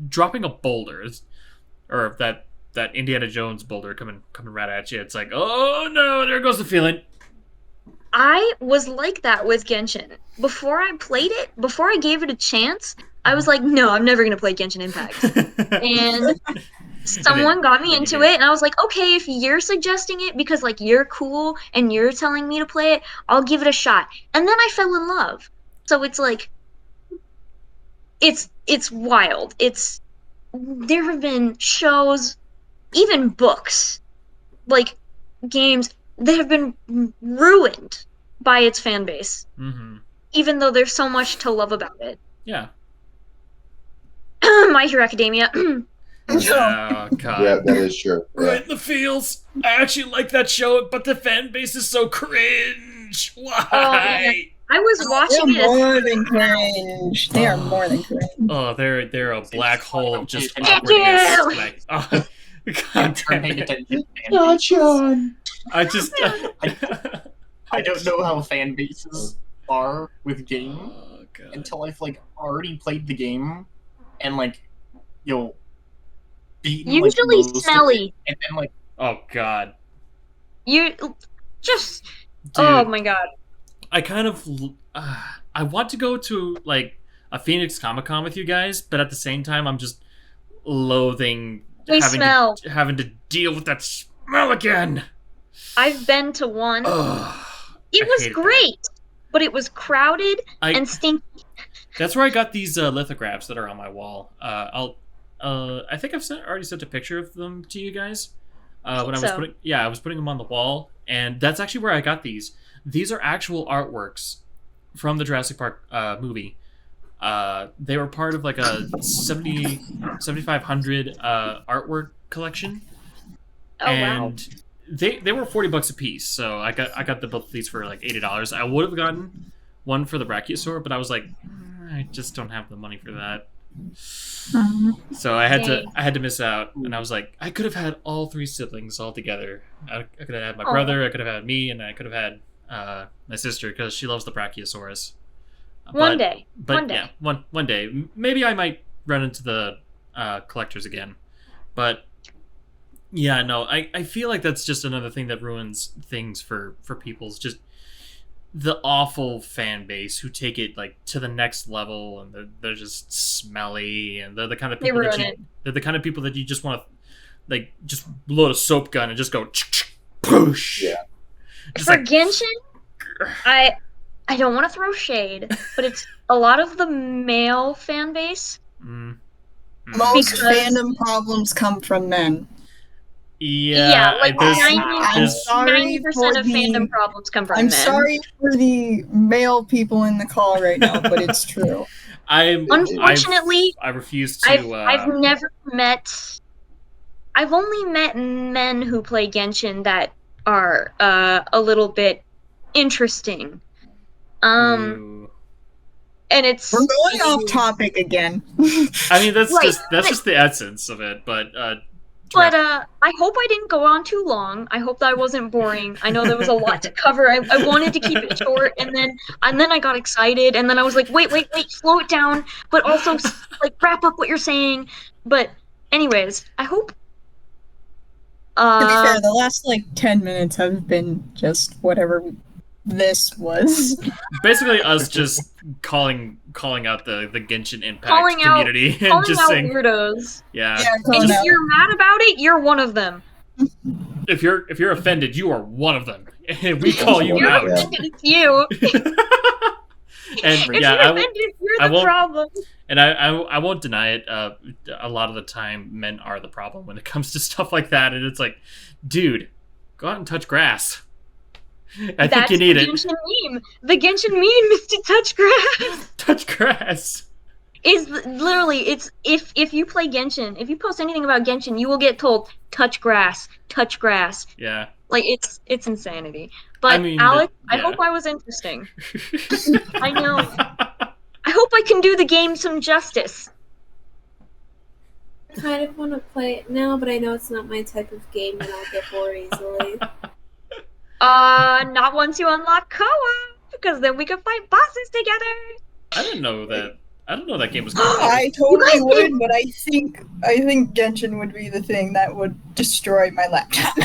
dropping a boulder. Or that Indiana Jones boulder coming right at you. It's like, oh no, there goes the feeling. I was like that with Genshin. Before I played it, before I gave it a chance, I was like, no, I'm never going to play Genshin Impact. And someone got me into it, and I was like, okay, if you're suggesting it because, like, you're cool and you're telling me to play it, I'll give it a shot. And then I fell in love. So it's like, it's wild. There have been shows, even books, like, games that have been ruined by its fan base. Mm-hmm. Even though there's so much to love about it. Yeah. My Hero Academia. Oh, God. Yeah, that is true. Right in the feels. I actually like that show, but the fan base is so cringe. Why? I was watching They're more than cringe. They are more than cringe. Oh, they're a black hole of just awkwardness. Like, oh, God damn it. Not Sean. I just... I don't know how fan bases are with games God. until I've like already played the game and like beaten usually like, most smelly, and then like oh God, you just dude, oh my God. I kind of I want to go to like a Phoenix Comic-Con with you guys, but at the same time I'm just loathing having to deal with that smell again. I've been to one. It was great, but it was crowded and stinky. That's where I got these lithographs that are on my wall. I think I've already sent a picture of them to you guys. I was putting them on the wall, and that's actually where I got these. These are actual artworks from the Jurassic Park movie. They were part of like a 7,500 artwork collection. Oh, and wow. They were $40 a piece, so I got both of these for like $80. I would have gotten one for the Brachiosaur, but I was like, I just don't have the money for that. Um, So I had to miss out, and I was like, I could have had all 3 siblings all together. I could have had my brother, I could have had me, and I could have had my sister because she loves the Brachiosaurus. One day. Yeah, one day. Maybe I might run into the collectors again. But yeah, no, I feel like that's just another thing that ruins things for people's just the awful fan base who take it like to the next level, and they're just smelly, and they're the kind of people they're the kind of people that you just want to like just load a soap gun and just go push. Yeah. For Genshin, I don't want to throw shade, but it's a lot of the male fan base. Most Because- fandom problems come from men. Yeah, like there's- 90% of the- fandom problems come from I'm men. sorry for the male people in the call right now, but it's true. Unfortunately, I refuse to. I've never met. I've only met men who play Genshin that are a little bit interesting. Ooh. And it's We're going off topic again. I mean, that's Right, just the essence of it, but But I hope I didn't go on too long. I hope that wasn't boring. I know there was a lot to cover. I wanted to keep it short, and then I got excited, and then I was like, wait, slow it down, but also like wrap up what you're saying. But anyways, I hope. To be fair, the last 10 minutes have been just whatever this was. basically us just calling out the Genshin Impact Calling out- community and calling just out saying, weirdos. yeah. And calling if out. you're mad about it, you're one of them. If you're offended, you are one of them. And we call you You're out. offended, it's you. And If yeah, you're offended, I you're the won't- problem. and I won't deny it. A lot of the time, men are the problem when it comes to stuff like that. And it's like, dude, go out and touch grass. I think you need the it. Genshin meme. The Genshin meme is to touch grass. Touch grass. Is literally it's if you play Genshin, if you post anything about Genshin, you will get told touch grass. Yeah. Like it's insanity. But I mean, Alex, I yeah. hope I was interesting. I know. I hope I can do the game some justice. I kind of want to play it now, but I know it's not my type of game and I'll get bored easily. Not once you unlock co-op, because then we can fight bosses together. I didn't know that game was good. I totally would, but I think Genshin would be the thing that would destroy my laptop.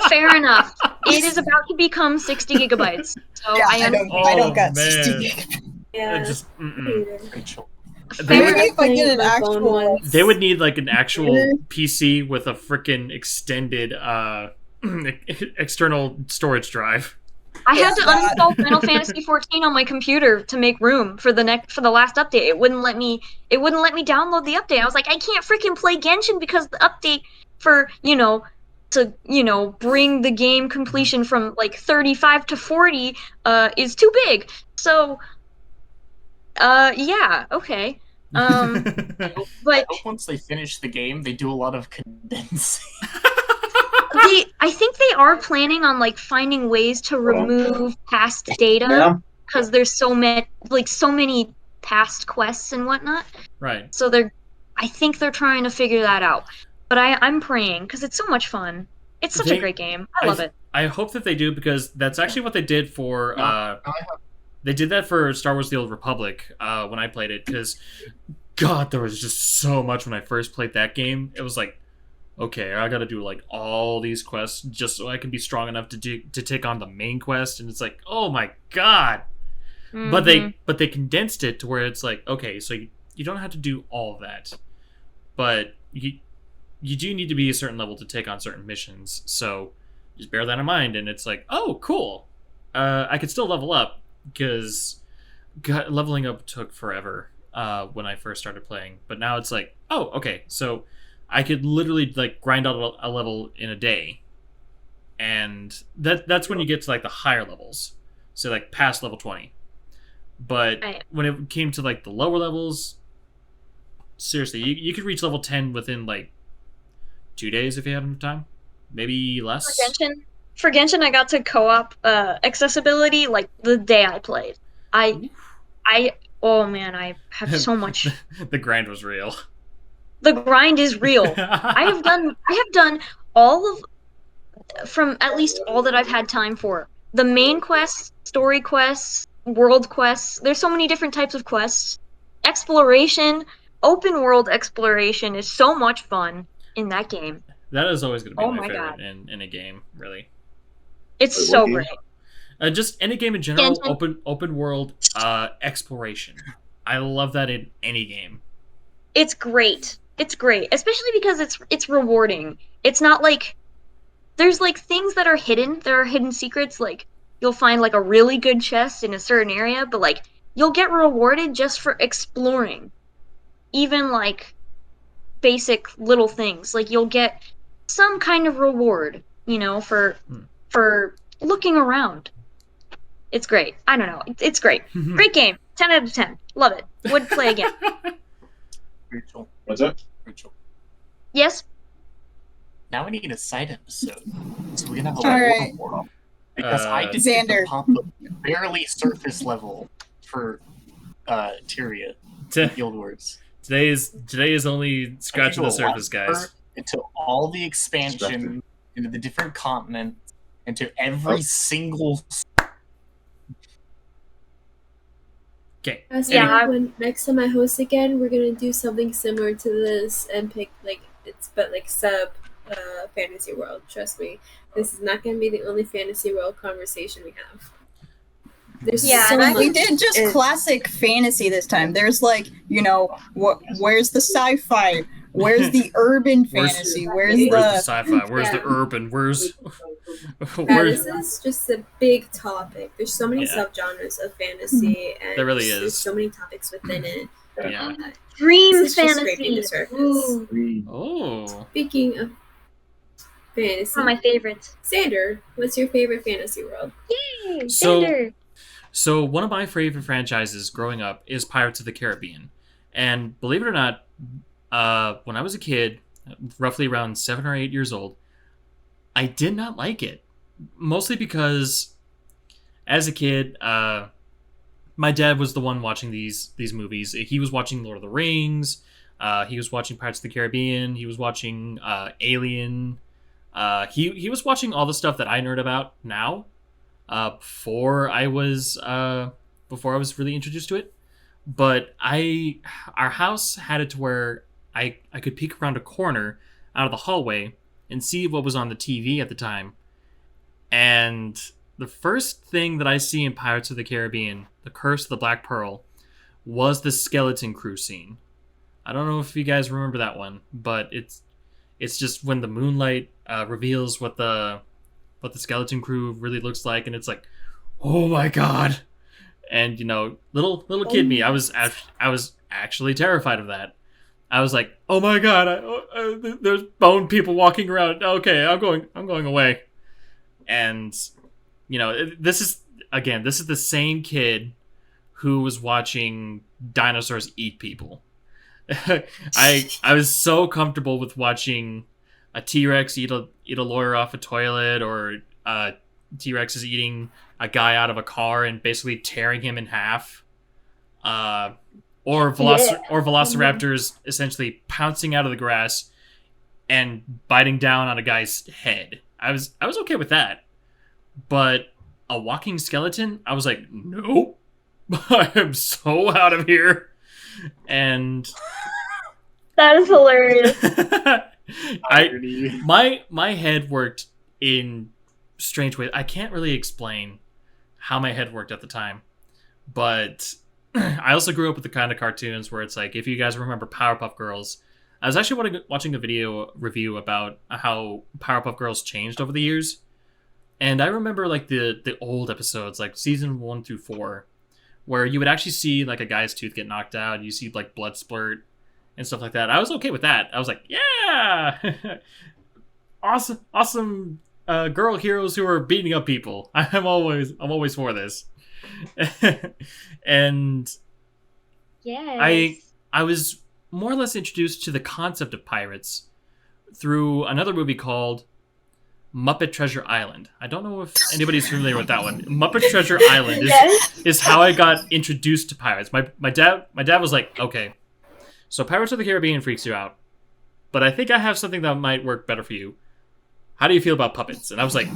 Fair enough. It is about to become 60 gigabytes. So Yeah, I am I don't got man. 60 gigabytes. Yeah. Just, Rachel. They Maybe if I get an My phone actual once. They would need like an actual PC with a freaking extended external storage drive. I had to Yeah. uninstall Final Fantasy 14 on my computer to make room for the last update. It wouldn't let me download the update. I was like, I can't freaking play Genshin because the update for, to bring the game completion from 35 to 40 is too big. So yeah, okay. I But hope once they finish the game, they do a lot of condensing. I think they are planning on finding ways to remove past data Yeah. because there's so many past quests and whatnot. Right. So I think they're trying to figure that out. But I'm praying because it's so much fun. It's such a great game. I love it. I hope that they do, because that's actually what they did for they did that for Star Wars: The Old Republic when I played it, because God, there was just so much when I first played that game. It was like, okay, I gotta do all these quests just so I can be strong enough to take on the main quest, and it's like, oh my God. But they condensed it to where it's like, okay, so you don't have to do all of that, but you do need to be a certain level to take on certain missions. So just bear that in mind, and it's like, oh, cool. I could still level up, because leveling up took forever when I first started playing. But now it's like, oh, okay, so I could literally grind out a level in a day, and that's when you get to the higher levels, so past level 20. But when it came to the lower levels, seriously, you could reach level 10 within 2 days if you have enough time, maybe less. For Genshin, I got to co-op accessibility the day I played. I Oh man, I have so much. The grind was real. The grind is real. I have done all of, from at least all that I've had time for. The main quests, story quests, world quests. There's so many different types of quests. Exploration, open world exploration is so much fun in that game. That is always going to be Oh my my favorite God. in a game, really. It's Wait, so what game? great. Just any game in general, Genshin. open world exploration. I love that in any game. It's great. It's great, especially because it's rewarding. It's not like there's like things that are hidden. There are hidden secrets. Like you'll find like a really good chest in a certain area, but like you'll get rewarded just for exploring. Even like basic little things. Like you'll get some kind of reward, for looking around. It's great. I don't know. It's great. Great game. 10 out of 10. Love it. Would play again. Rachel. What's up? Rachel. Yes? Now we need a side episode. So we're gonna have a All lot right. more. Because I just did Xander. the pop up barely surface level for Tyria Guild Wars. Today is only scratching the surface, guys. Into all the expansion, into the different continents, into every single. Okay. Yeah. When next time I host again, we're gonna do something similar to this and pick sub fantasy world. Trust me, this is not gonna be the only fantasy world conversation we have. There's Yeah, so and I much. We did just It- classic fantasy this time. There's like, where's the sci-fi? Where's the urban fantasy? Where's Where's the the sci-fi? Where's the Yeah. urban? Where's Yeah, this is just a big topic. There's so many Yeah. subgenres of fantasy, and There really there's is. so many topics within it. Yeah. Dream This is just scraping the fantasy. surface. Ooh, Oh. Speaking of fantasy, one of my favorites. Xander, what's your favorite fantasy world? Yay! So- Xander. So one of my favorite franchises growing up is Pirates of the Caribbean, and believe it or not, when I was a kid, roughly around 7 or 8 years old, I did not like it. Mostly because, as a kid, my dad was the one watching these movies. He was watching Lord of the Rings. He was watching Pirates of the Caribbean. He was watching Alien. He was watching all the stuff that I nerd about now. Before I was really introduced to it, but our house had it to where I could peek around a corner out of the hallway and see what was on the TV at the time. And the first thing that I see in Pirates of the Caribbean, The Curse of the Black Pearl, was the skeleton crew scene. I don't know if you guys remember that one, but it's just when the moonlight reveals what the skeleton crew really looks like, and it's like, oh my god! And little kid me, I was actually terrified of that. I was like, oh my god, there's bone people walking around. Okay, I'm going away. And this is the same kid who was watching dinosaurs eat people. I was so comfortable with watching a T-Rex eat a lawyer off a toilet, or T-Rex is eating a guy out of a car and basically tearing him in half, or velociraptors essentially pouncing out of the grass and biting down on a guy's head. I was okay with that, but a walking skeleton, I was like, nope, I am so out of here. And That is hilarious. my head worked in strange ways. I can't really explain how my head worked at the time, but I also grew up with the kind of cartoons where it's like, if you guys remember Powerpuff Girls, I was actually watching a video review about how Powerpuff Girls changed over the years, and I remember like the old episodes, like season 1 through 4, where you would actually see like a guy's tooth get knocked out, you see like blood splurt and stuff like that. I was okay with that. I was like, yeah, awesome girl heroes who are beating up people. I'm always for this. And Yes. I was more or less introduced to the concept of pirates through another movie called Muppet Treasure Island. I don't know if anybody's familiar with that one. Muppet Treasure Island Yes. is how I got introduced to pirates. My dad was like, okay, so Pirates of the Caribbean freaks you out, but I think I have something that might work better for you. How do you feel about puppets? And I was like,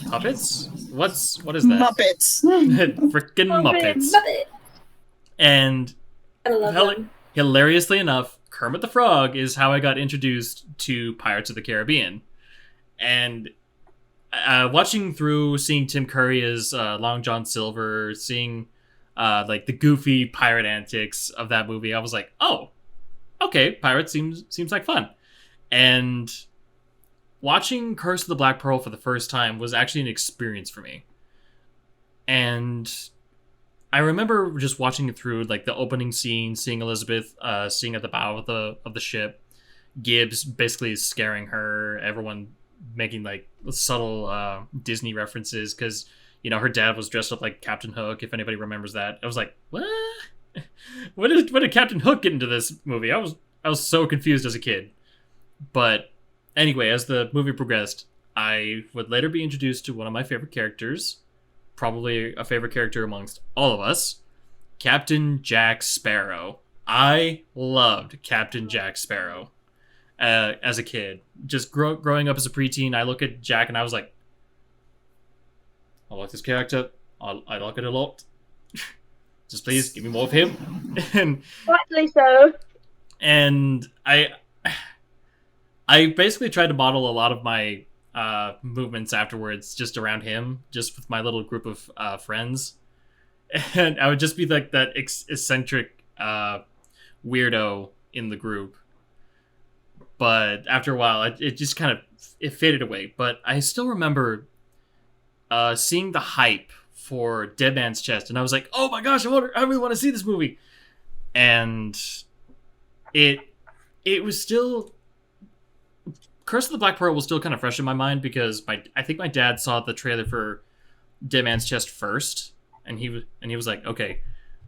puppets? What is that? Muppets. Frickin' Muppets. Muppet. And I love them. hilariously enough, Kermit the Frog is how I got introduced to Pirates of the Caribbean. And watching through, seeing Tim Curry as Long John Silver, seeing like the goofy pirate antics of that movie, I was like, oh, okay, pirates seems like fun. And watching Curse of the Black Pearl for the first time was actually an experience for me. And I remember just watching it through, like the opening scene, seeing Elizabeth sitting at the bow of the ship, Gibbs basically scaring her, everyone making like subtle Disney references because, you know, her dad was dressed up like Captain Hook, if anybody remembers that. I was like, what? When did Captain Hook get into this movie? I was so confused as a kid. But anyway, as the movie progressed, I would later be introduced to one of my favorite characters, probably a favorite character amongst all of us, Captain Jack Sparrow. I loved Captain Jack Sparrow as a kid. Just growing up as a preteen, I look at Jack and I was like, I like this character. I like it a lot. Just please give me more of him. And Rightly so. And I basically tried to model a lot of my movements afterwards just around him, just with my little group of friends. And I would just be like that eccentric weirdo in the group. But after a while, it just kind of faded away. But I still remember seeing the hype for Dead Man's Chest, and I was like, "Oh my gosh, I really want to see this movie." And it was still, Curse of the Black Pearl was still kind of fresh in my mind because I think my dad saw the trailer for Dead Man's Chest first, and he was like, "Okay,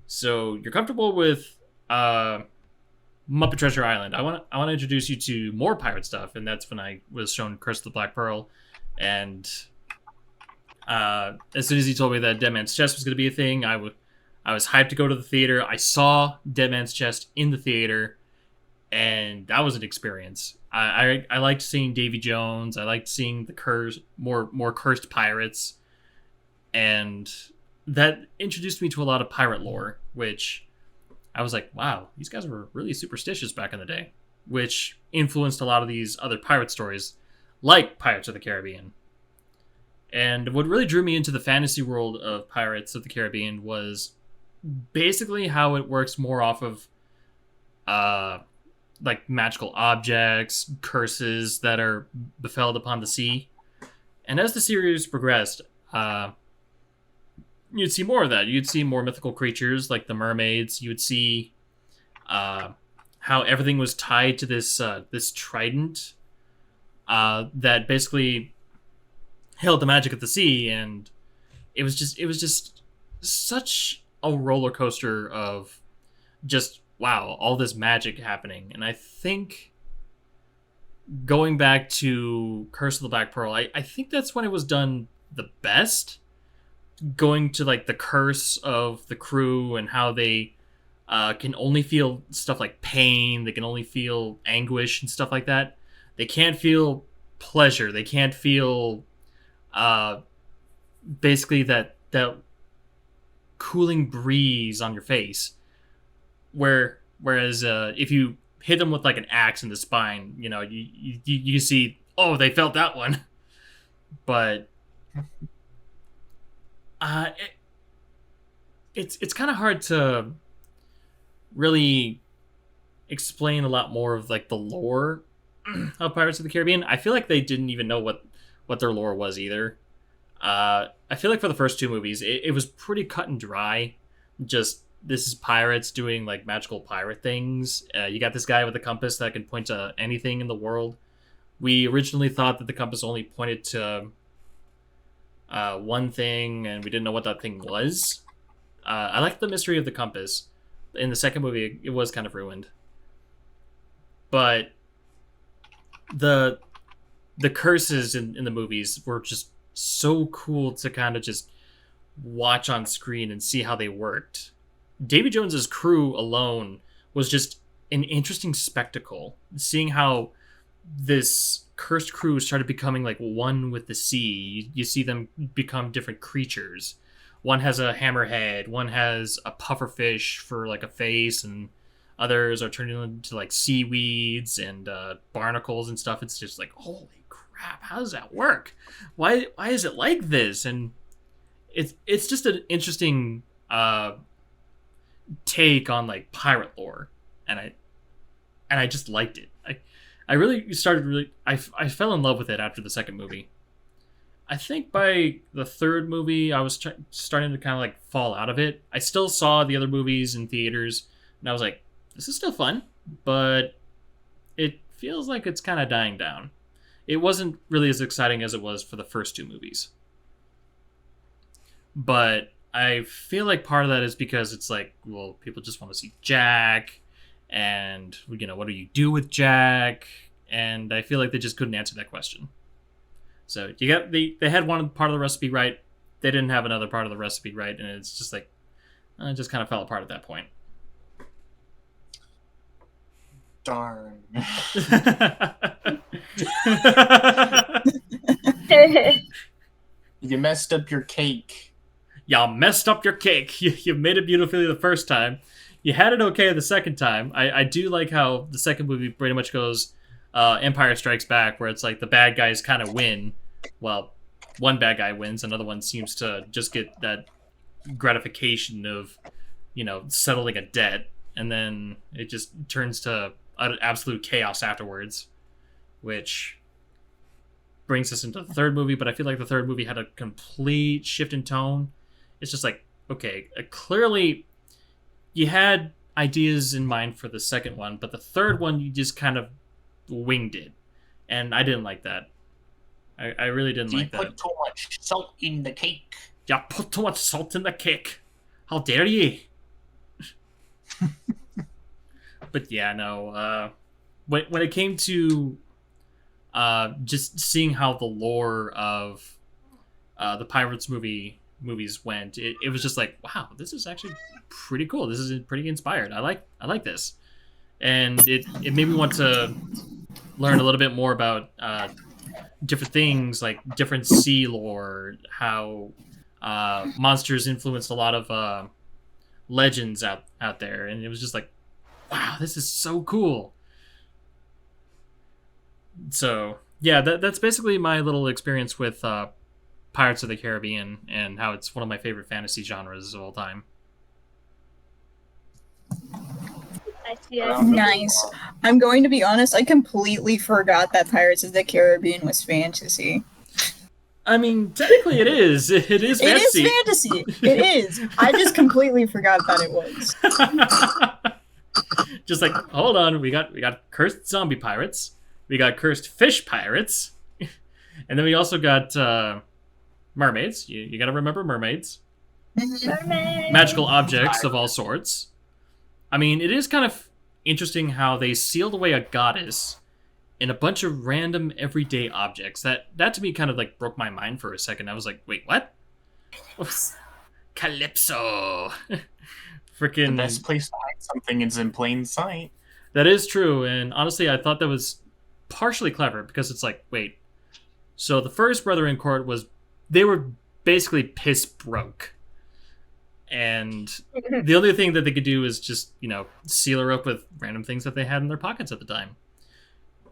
so you're comfortable with Muppet Treasure Island. I want to introduce you to more pirate stuff," and that's when I was shown Curse of the Black Pearl. And as soon as he told me that Dead Man's Chest was going to be a thing, I was hyped to go to the theater. I saw Dead Man's Chest in the theater, and that was an experience. I liked seeing Davy Jones. I liked seeing the more cursed pirates, and that introduced me to a lot of pirate lore, which I was like, wow, these guys were really superstitious back in the day, which influenced a lot of these other pirate stories, like Pirates of the Caribbean. And what really drew me into the fantasy world of Pirates of the Caribbean was basically how it works more off of like magical objects, curses that are befelled upon the sea. And as the series progressed, you'd see more of that. You'd see more mythical creatures like the mermaids. You would see how everything was tied to this trident that basically held the magic of the sea, and it was just such a roller coaster of just wow, all this magic happening. And I think going back to Curse of the Black Pearl, I think that's when it was done the best. Going to like the curse of the crew and how they can only feel stuff like pain, they can only feel anguish and stuff like that. They can't feel pleasure. They can't feel basically that cooling breeze on your face. Whereas if you hit them with like an axe in the spine, you know, you see, oh, they felt that one. But it's kind of hard to really explain a lot more of like the lore of Pirates of the Caribbean. I feel like they didn't even know what their lore was either. I feel like for the first two movies, it was pretty cut and dry. Just, this is pirates doing like magical pirate things. You got this guy with a compass that can point to anything in the world. We originally thought that the compass only pointed to one thing, and we didn't know what that thing was. I liked the mystery of the compass. In the second movie, it was kind of ruined. But the the curses in the movies were just so cool to kind of just watch on screen and see how they worked. Davy Jones's crew alone was just an interesting spectacle. Seeing how this cursed crew started becoming like one with the sea. You see them become different creatures. One has a hammerhead, one has a pufferfish for like a face, and others are turning into like seaweeds and barnacles and stuff. It's just like, holy crap, how does that work? Why is it like this? And it's just an interesting take on like pirate lore, and I just liked it. I really started I fell in love with it after the second movie. I think by the third movie, I was starting to kind of like fall out of it. I still saw the other movies in theaters, and I was like, this is still fun, but it feels like it's kind of dying down. It wasn't really as exciting as it was for the first two movies. But I feel like part of that is because it's like, well, people just want to see Jack, and, you know, what do you do with Jack? And I feel like they just couldn't answer that question. So they had one part of the recipe right. They didn't have another part of the recipe right, and it's just like, it just kind of fell apart at that point. Darn. You messed up your cake. Y'all messed up your cake. You made it beautifully the first time. You had it okay the second time. I do like how the second movie pretty much goes Empire Strikes Back, where it's like the bad guys kind of win. Well, one bad guy wins, another one seems to just get that gratification of, you know, settling a debt, and then it just turns to absolute chaos afterwards, which brings us into the third movie. But I feel like the third movie had a complete shift in tone. It's just like, okay, clearly you had ideas in mind for the second one, but the third one you just kind of winged it, and I didn't like that. I really didn't like that. You put too much salt in the cake. You put too much salt in the cake. How dare ye? But yeah, no. When it came to just seeing how the lore of the Pirates movies went, it was just like, wow, this is actually pretty cool. This is pretty inspired. I like this, and it made me want to learn a little bit more about different things, like different sea lore, how monsters influenced a lot of legends out there, and it was just like, wow, this is so cool. So yeah, that's basically my little experience with Pirates of the Caribbean, and how it's one of my favorite fantasy genres of all time. Nice. I'm going to be honest, I completely forgot that Pirates of the Caribbean was fantasy. I mean, technically it is. It is fantasy. It is fantasy. It is. I just completely forgot that it was. Just like, hold on, we got cursed zombie pirates, we got cursed fish pirates, and then we also got mermaids. You got to remember mermaids. Mermaid. Magical objects of all sorts. I mean, it is kind of interesting how they sealed away a goddess in a bunch of random everyday objects. That to me kind of like broke my mind for a second. I was like, wait, what? Calypso. Freaking. The best place to hide something is in plain sight. That is true, and honestly, I thought that was partially clever, because it's like, wait, so the first Brother in Court they were basically piss broke. And the only thing that they could do is just, you know, seal her up with random things that they had in their pockets at the time.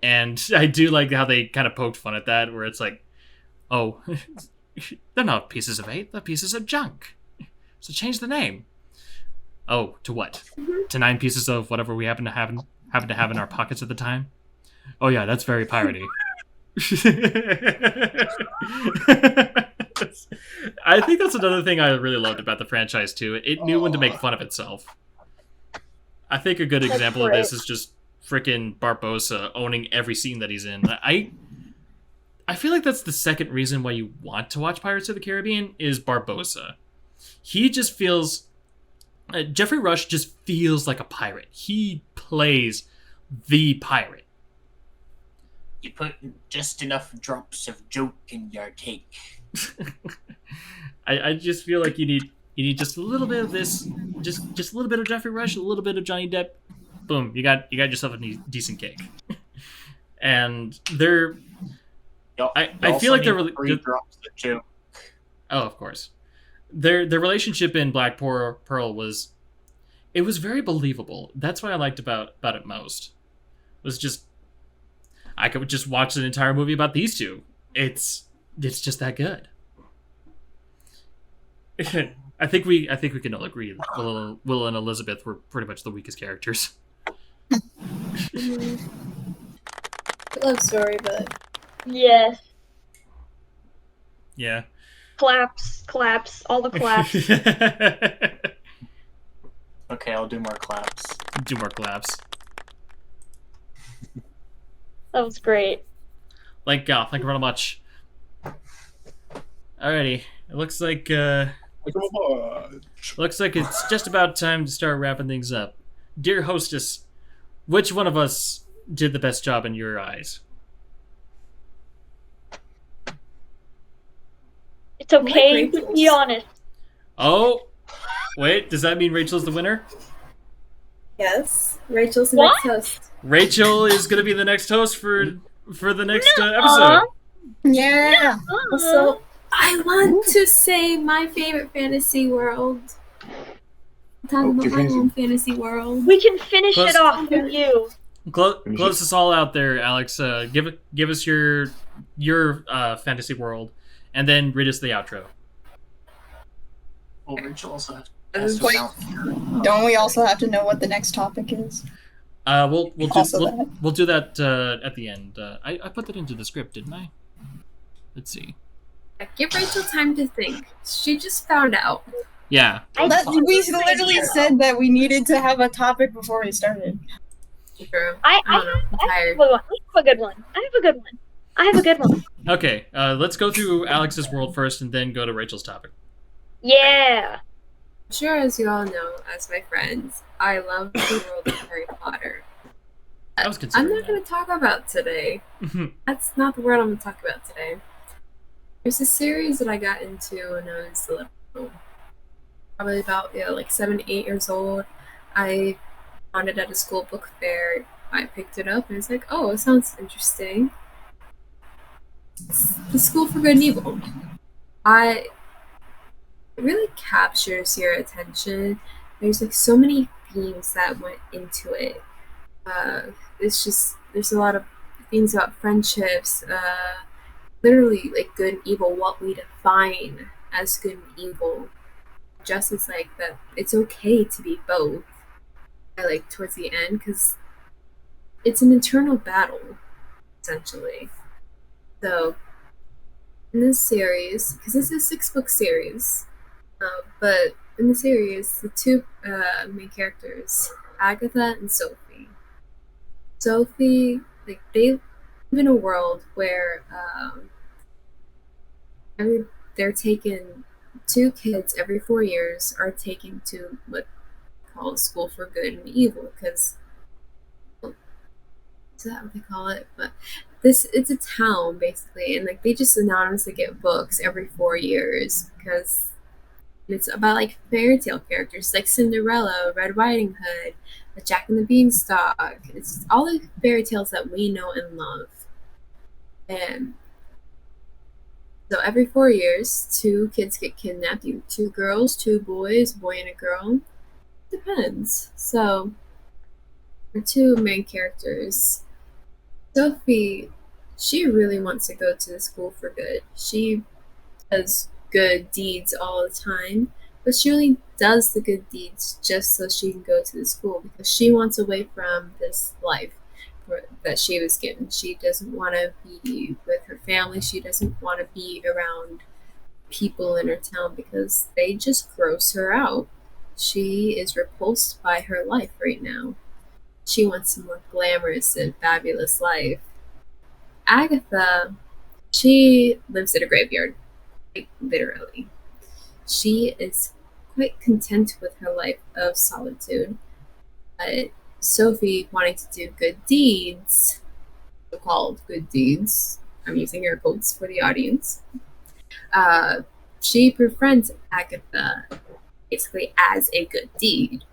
And I do like how they kind of poked fun at that, where it's like, oh, they're not pieces of eight, they're pieces of junk. So change the name. Oh, to what? To 9 pieces of whatever we happen to have in our pockets at the time? Oh yeah, that's very piratey. I think that's another thing I really loved about the franchise too. It knew when to make fun of itself. I think a good example of this is just freaking Barbossa owning every scene that he's in. I feel like that's the second reason why you want to watch Pirates of the Caribbean is Barbossa. He just feels... Jeffrey Rush just feels like a pirate. He plays the pirate. You put just enough drops of joke in your cake. I just feel like you need just a little bit of this, just a little bit of Jeffrey Rush, a little bit of Johnny Depp. Boom, you got yourself a decent cake. And they're, I feel like they're really three drops of joke. Oh, of course. Their relationship in Black Pearl was very believable. That's what I liked about it most. It was just, I could just watch an entire movie about these two. It's just that good. I think we can all agree that Will and Elizabeth were pretty much the weakest characters. Love story, but Yes. Yeah. Claps, all the claps. Okay, I'll do more claps. Do more claps. That was great. Thank you very much. Alrighty, it looks like it's just about time to start wrapping things up. Dear hostess, which one of us did the best job in your eyes? It's okay to be honest. Oh, wait, does that mean Rachel's the winner? yes, Rachel's the next host. Rachel is going to be the next host for the next episode. Yeah. Also, I want to say my favorite fantasy world. I'm talking about my own fantasy world. We can finish Close. it off with you. Close us all out there, Alex. Give us your fantasy world, and then read us the outro. Well, Rachel also has Wait, don't we also have to know what the next topic is? We'll Also do that at the end. I put that into the script, didn't I? Let's see. Give Rachel time to think. She just found out. Yeah. We literally said that we needed to have a topic before we started. True. I don't know. I'm have tired. a good one. I have a good one. Okay. Let's go through Alex's world first, and then go to Rachel's topic. Yeah. Sure, as you all know, as my friends, I love the world of Harry Potter. I was I'm considering not going to talk about today. that. That's not the word I'm going to talk about today. There's a series that I got into when I was little. Probably about, like 7, 8 years old. I found it at a school book fair. I picked it up and it's like, oh, it sounds interesting. It's The School for Good and Evil. It really captures your attention. There's like so many themes that went into it. There's a lot of things about friendships, literally like good and evil, what we define as good and evil. Just as like that, it's okay to be both. I like towards the end because it's an internal battle, essentially. So in this series, because it's a 6-book series, but in the series, the two main characters, Agatha and Sophie. Sophie, like they live in a world where they're taken. 2 kids every 4 years are taken to what called School for Good and Evil, because is that what they call it? But it's a town basically, and like they just anonymously get books every 4 years because it's about like fairy tale characters like Cinderella, Red Riding Hood, the Jack and the Beanstalk. It's all the fairy tales that we know and love. And so every 4 years, 2 kids get kidnapped. 2 girls, 2 boys, a boy and a girl. Depends. So, our 2 main characters. Sophie, she really wants to go to the School for Good. She does good deeds all the time, but she only does the good deeds just so she can go to the school because she wants away from this life that she was given. She doesn't want to be with her family. She doesn't want to be around people in her town because they just gross her out. She is repulsed by her life right now. She wants a more glamorous and fabulous life. Agatha, she lives in a graveyard, like, literally. She is quite content with her life of solitude. But Sophie, wanting to do good deeds, called good deeds. I'm using air quotes for the audience. She befriends Agatha basically as a good deed.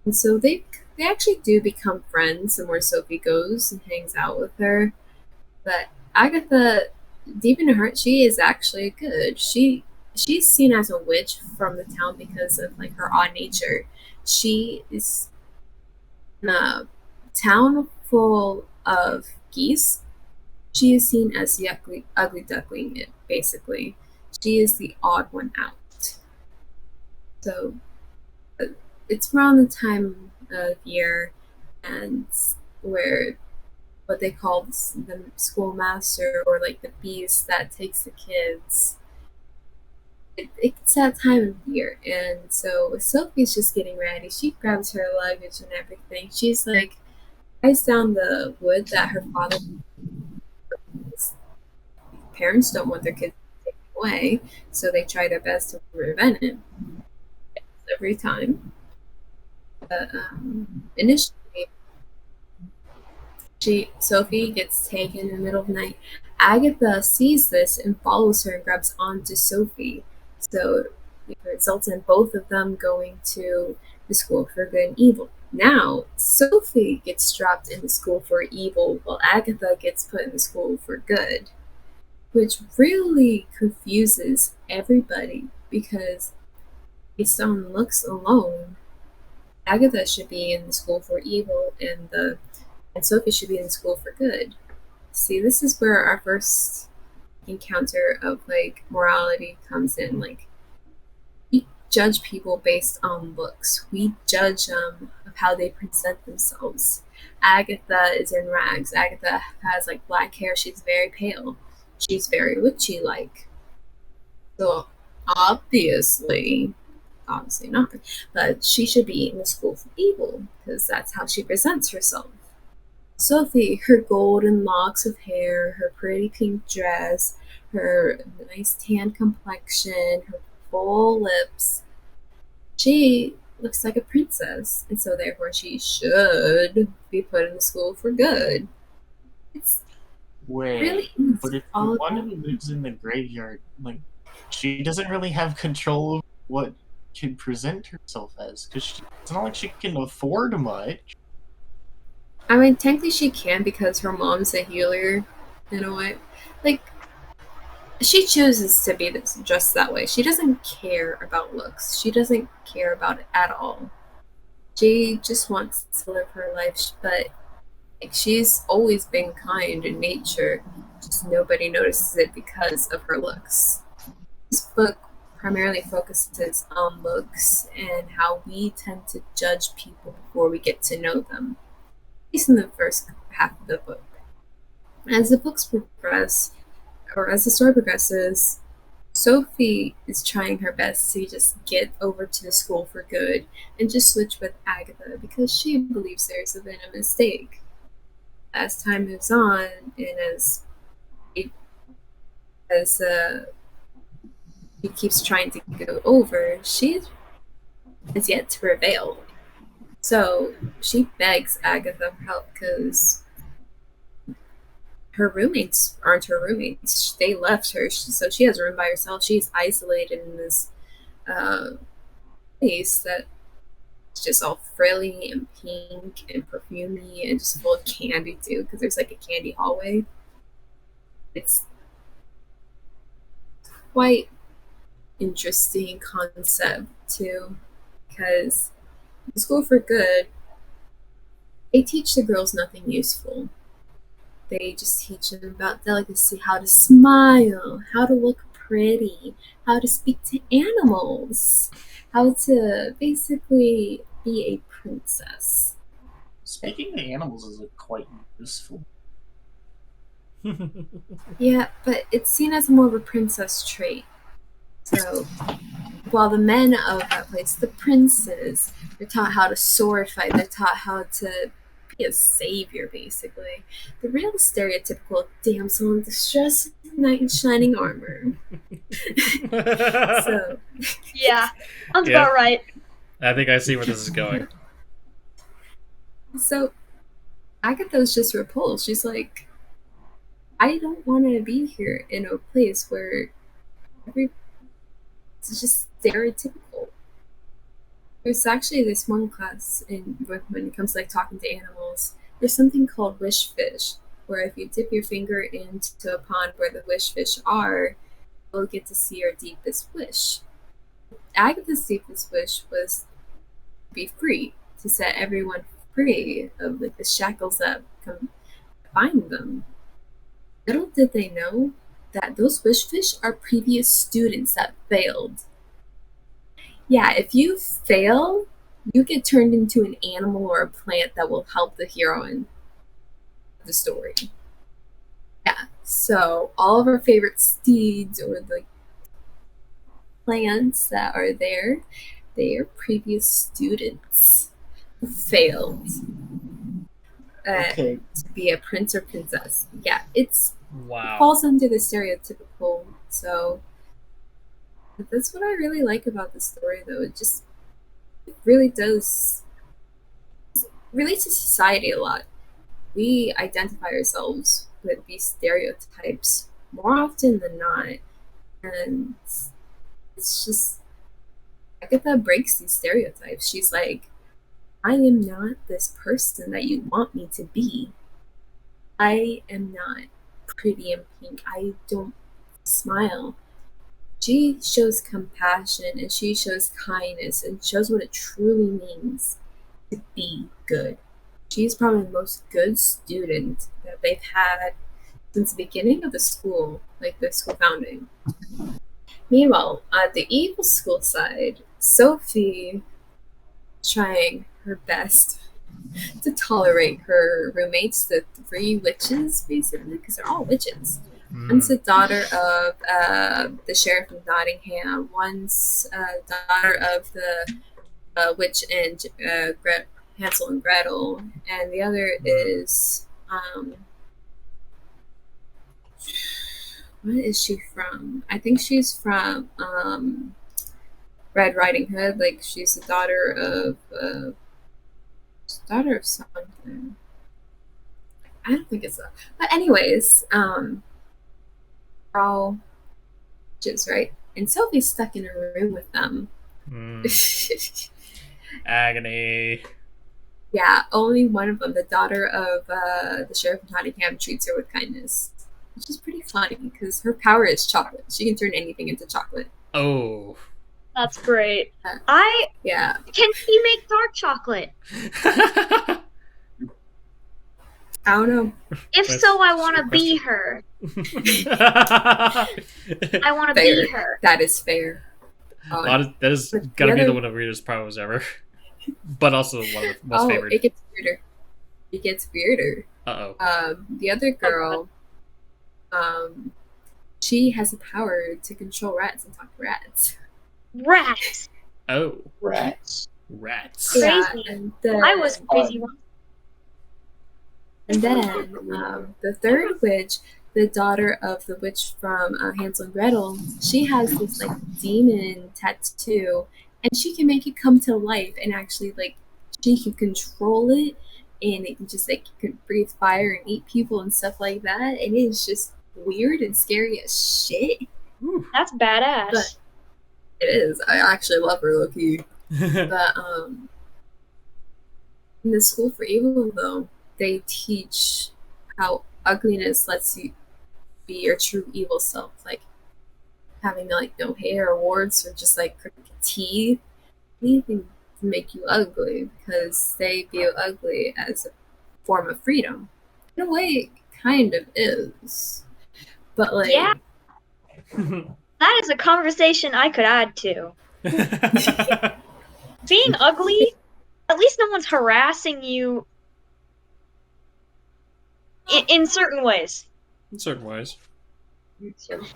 And so they actually do become friends the more Sophie goes and hangs out with her. But Agatha, deep in her heart, she is actually good. She's seen as a witch from the town because of like her odd nature. She is in a town full of geese. She is seen as the ugly duckling, basically. She is the odd one out. So it's around the time of year and where what they call the schoolmaster or like the beast that takes the kids. It's that time of year, and so Sophie's just getting ready. She grabs her luggage and everything. She's like, writes down the wood that her father. Parents don't want their kids taken away, so they try their best to prevent it every time. But initially, Sophie gets taken in the middle of the night. Agatha sees this and follows her and grabs onto Sophie. So it results in both of them going to the school for good and evil. Now, Sophie gets dropped in the school for evil, while Agatha gets put in the school for good, which really confuses everybody because based on looks alone, Agatha should be in the school for evil and Sophie should be in school for good. See, this is where our first encounter of like morality comes in. Like, we judge people based on looks. We judge them of how they present themselves. Agatha is in rags. Agatha has like black hair. She's very pale. She's very witchy-like. So obviously not, but she should be in the school for evil because that's how she presents herself. Sophie, her golden locks of hair, her pretty pink dress, her nice tan complexion, her full lips, she looks like a princess, and so therefore she should be put in the school for good. It's really but if the one who lives in the graveyard, like, she doesn't really have control of what can present herself as, because it's not like she can afford much. I mean, technically she can because her mom's a healer, in a way. Like, she chooses to be dressed that way. She doesn't care about looks. She doesn't care about it at all. She just wants to live her life, but like, she's always been kind in nature. Just nobody notices it because of her looks. This book primarily focuses on looks and how we tend to judge people before we get to know them. At least in the first half of the book. As the books progress, or as the story progresses, Sophie is trying her best to just get over to the school for good and just switch with Agatha because she believes there's been a mistake. As time moves on and as she keeps trying to go over, she is yet to prevail. So she begs Agatha for help because her roommates aren't her roommates. They left her, so she has a room by herself. She's isolated in this place that is just all frilly and pink and perfumey and just full of candy too, because there's like a candy hallway. It's quite interesting concept too, because in School for Good, they teach the girls nothing useful. They just teach them about delicacy, how to smile, how to look pretty, how to speak to animals, how to basically be a princess. Speaking to animals is quite useful. Yeah, but it's seen as more of a princess trait. So, while the men of that place, the princes, they're taught how to sword fight, they're taught how to be a savior, basically. The real stereotypical damsel in distress, knight in shining armor. So, yeah, sounds about right. I think I see where this is going. So, Agatha's just repulsed. She's like, I don't want to be here in a place where it's just stereotypical. There's actually this one class when it comes to like talking to animals. There's something called wish fish, where if you dip your finger into a pond where the wish fish are, you'll get to see your deepest wish. Agatha's deepest wish was to be free, to set everyone free of like the shackles that come bind them. Little did they know that those wish fish are previous students that failed. Yeah, if you fail, you get turned into an animal or a plant that will help the heroine of the story. Yeah, so all of our favorite steeds or the plants that are there, they are previous students who failed to be a prince or princess. Yeah, it falls under the stereotypical, so that's what I really like about the story, though. It really does relate to society a lot. We identify ourselves with these stereotypes more often than not, and it's just Agatha breaks these stereotypes. She's like, I am not this person that you want me to be. I am not pretty and pink. I don't smile. She shows compassion and she shows kindness and shows what it truly means to be good. She's probably the most good student that they've had since the beginning of the school, like the school founding. Meanwhile, on the evil school side, Sophie is trying her best to tolerate her roommates, the 3 witches, basically, because they're all witches. One's the daughter of the sheriff of Nottingham. One's daughter of the witch and Hansel and Gretel, and the other is what is she from? I think she's from Red Riding Hood. Like she's the daughter of something. I don't think it's that. But anyways, all witches, right? And Sophie's stuck in a room with them. Agony. Yeah, only one of them, the daughter of the sheriff of Nottingham, treats her with kindness, which is pretty funny because her power is chocolate. She can turn anything into chocolate. Oh, that's great. Yeah. Can she make dark chocolate? I don't know. If so, I want to be her. I want to be her. That is fair. That is gotta be one of Rita's powers ever. But also one of the most favored. It gets weirder. Uh-oh. The other girl, she has the power to control rats and talk to rats. Rats! Oh. Rats. Rats. Crazy. Yeah, and then, I was crazy once. And then, the third witch, the daughter of the witch from Hansel and Gretel, she has this, like, demon tattoo, and she can make it come to life, and actually, like, she can control it, and it can just, like, you can breathe fire and eat people and stuff like that, and it's just weird and scary as shit. That's badass. But it is. I actually love her, low-key. But, in the School for Evil, though, they teach how ugliness lets you be your true evil self, like having like no hair or warts or just like crooked teeth, anything to make you ugly, because they view ugly as a form of freedom. In a way, it kind of is, but like that is a conversation I could add to. Being ugly, at least no one's harassing you. In certain ways. In certain ways. I was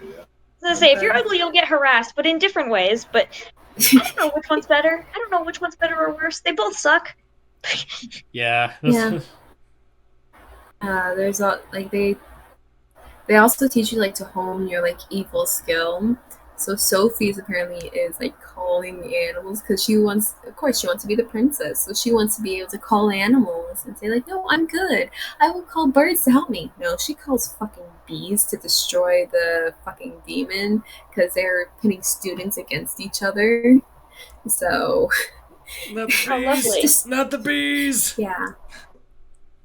gonna say, if you're ugly, you'll get harassed, but in different ways. But I don't know which one's better. I don't know which one's better or worse. They both suck. Yeah. Yeah. There's like they also teach you like to hone your like evil skill. So Sophie's apparently is like calling animals because she wants to be the princess. So she wants to be able to call animals and say like, no, I'm good. I will call birds to help me. No, she calls fucking bees to destroy the fucking demon because they're pitting students against each other. So Not the How bees! lovely. Not the bees! yeah.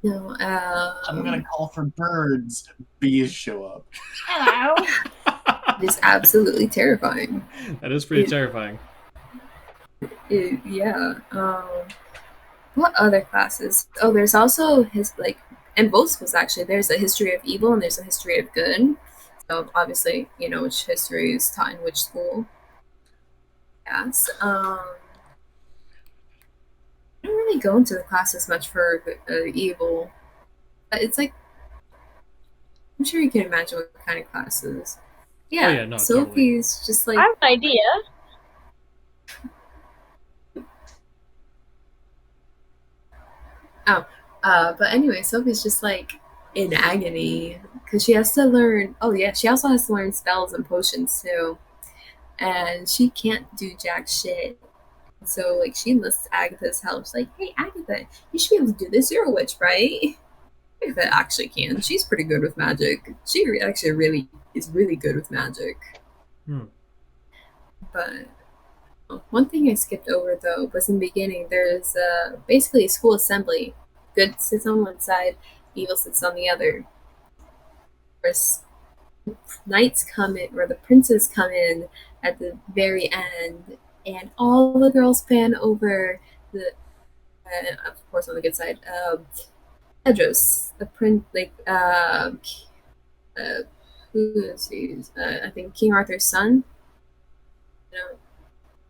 No, I'm gonna call for birds. Bees show up. Hello. it's absolutely terrifying. That is pretty terrifying. Yeah. What other classes? Oh, there's also in both schools actually. There's a history of evil and there's a history of good. So obviously, you know which history is taught in which school. Yes. I don't really go into the classes much for evil. But it's like I'm sure you can imagine what kind of classes. Yeah. Oh, yeah, no, Sophie's just like I have an idea. but anyway, Sophie's just like in agony because she has to learn. Oh yeah, she also has to learn spells and potions too, and she can't do jack shit. So like she enlists Agatha's help. She's like, "Hey Agatha, you should be able to do this. You're a witch, right?" Agatha actually can. She's pretty good with magic. She actually really is really good with magic. But one thing I skipped over though was in the beginning. There's basically a school assembly. Good sits on one side, evil sits on the other. First, knights come in, or the princes come in at the very end, and all the girls fan over the, of course on the good side, Edros, the prince, who is he? I think King Arthur's son.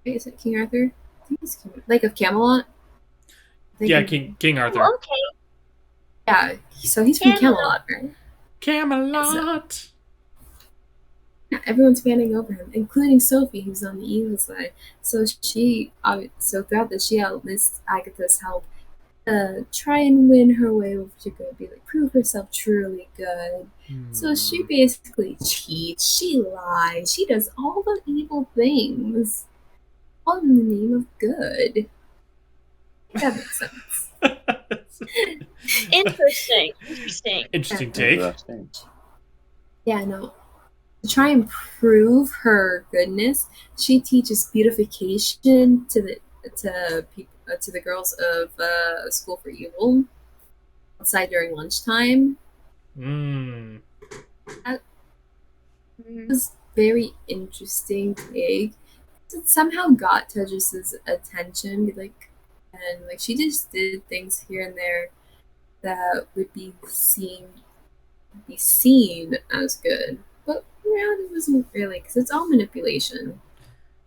Wait, is it King Arthur? I think it's Lake of Camelot. Yeah, King Arthur. Oh, okay. Yeah, so he's from Camelot, right? Camelot! Yeah, everyone's fanning over him, including Sophie, who's on the evil side. So throughout this, she enlists Agatha's help, try and win her way over to good, be like, prove herself truly good. So she basically cheats, she lies, she does all the evil things, all in the name of good. That makes sense. Interesting. Interesting take. Yeah, no. To try and prove her goodness, she teaches beautification to the girls of School for Evil outside during lunchtime. That was very interesting take. It somehow got Tedros' attention, and she just did things here and there that would be seen as good, but reality wasn't really, because it's all manipulation.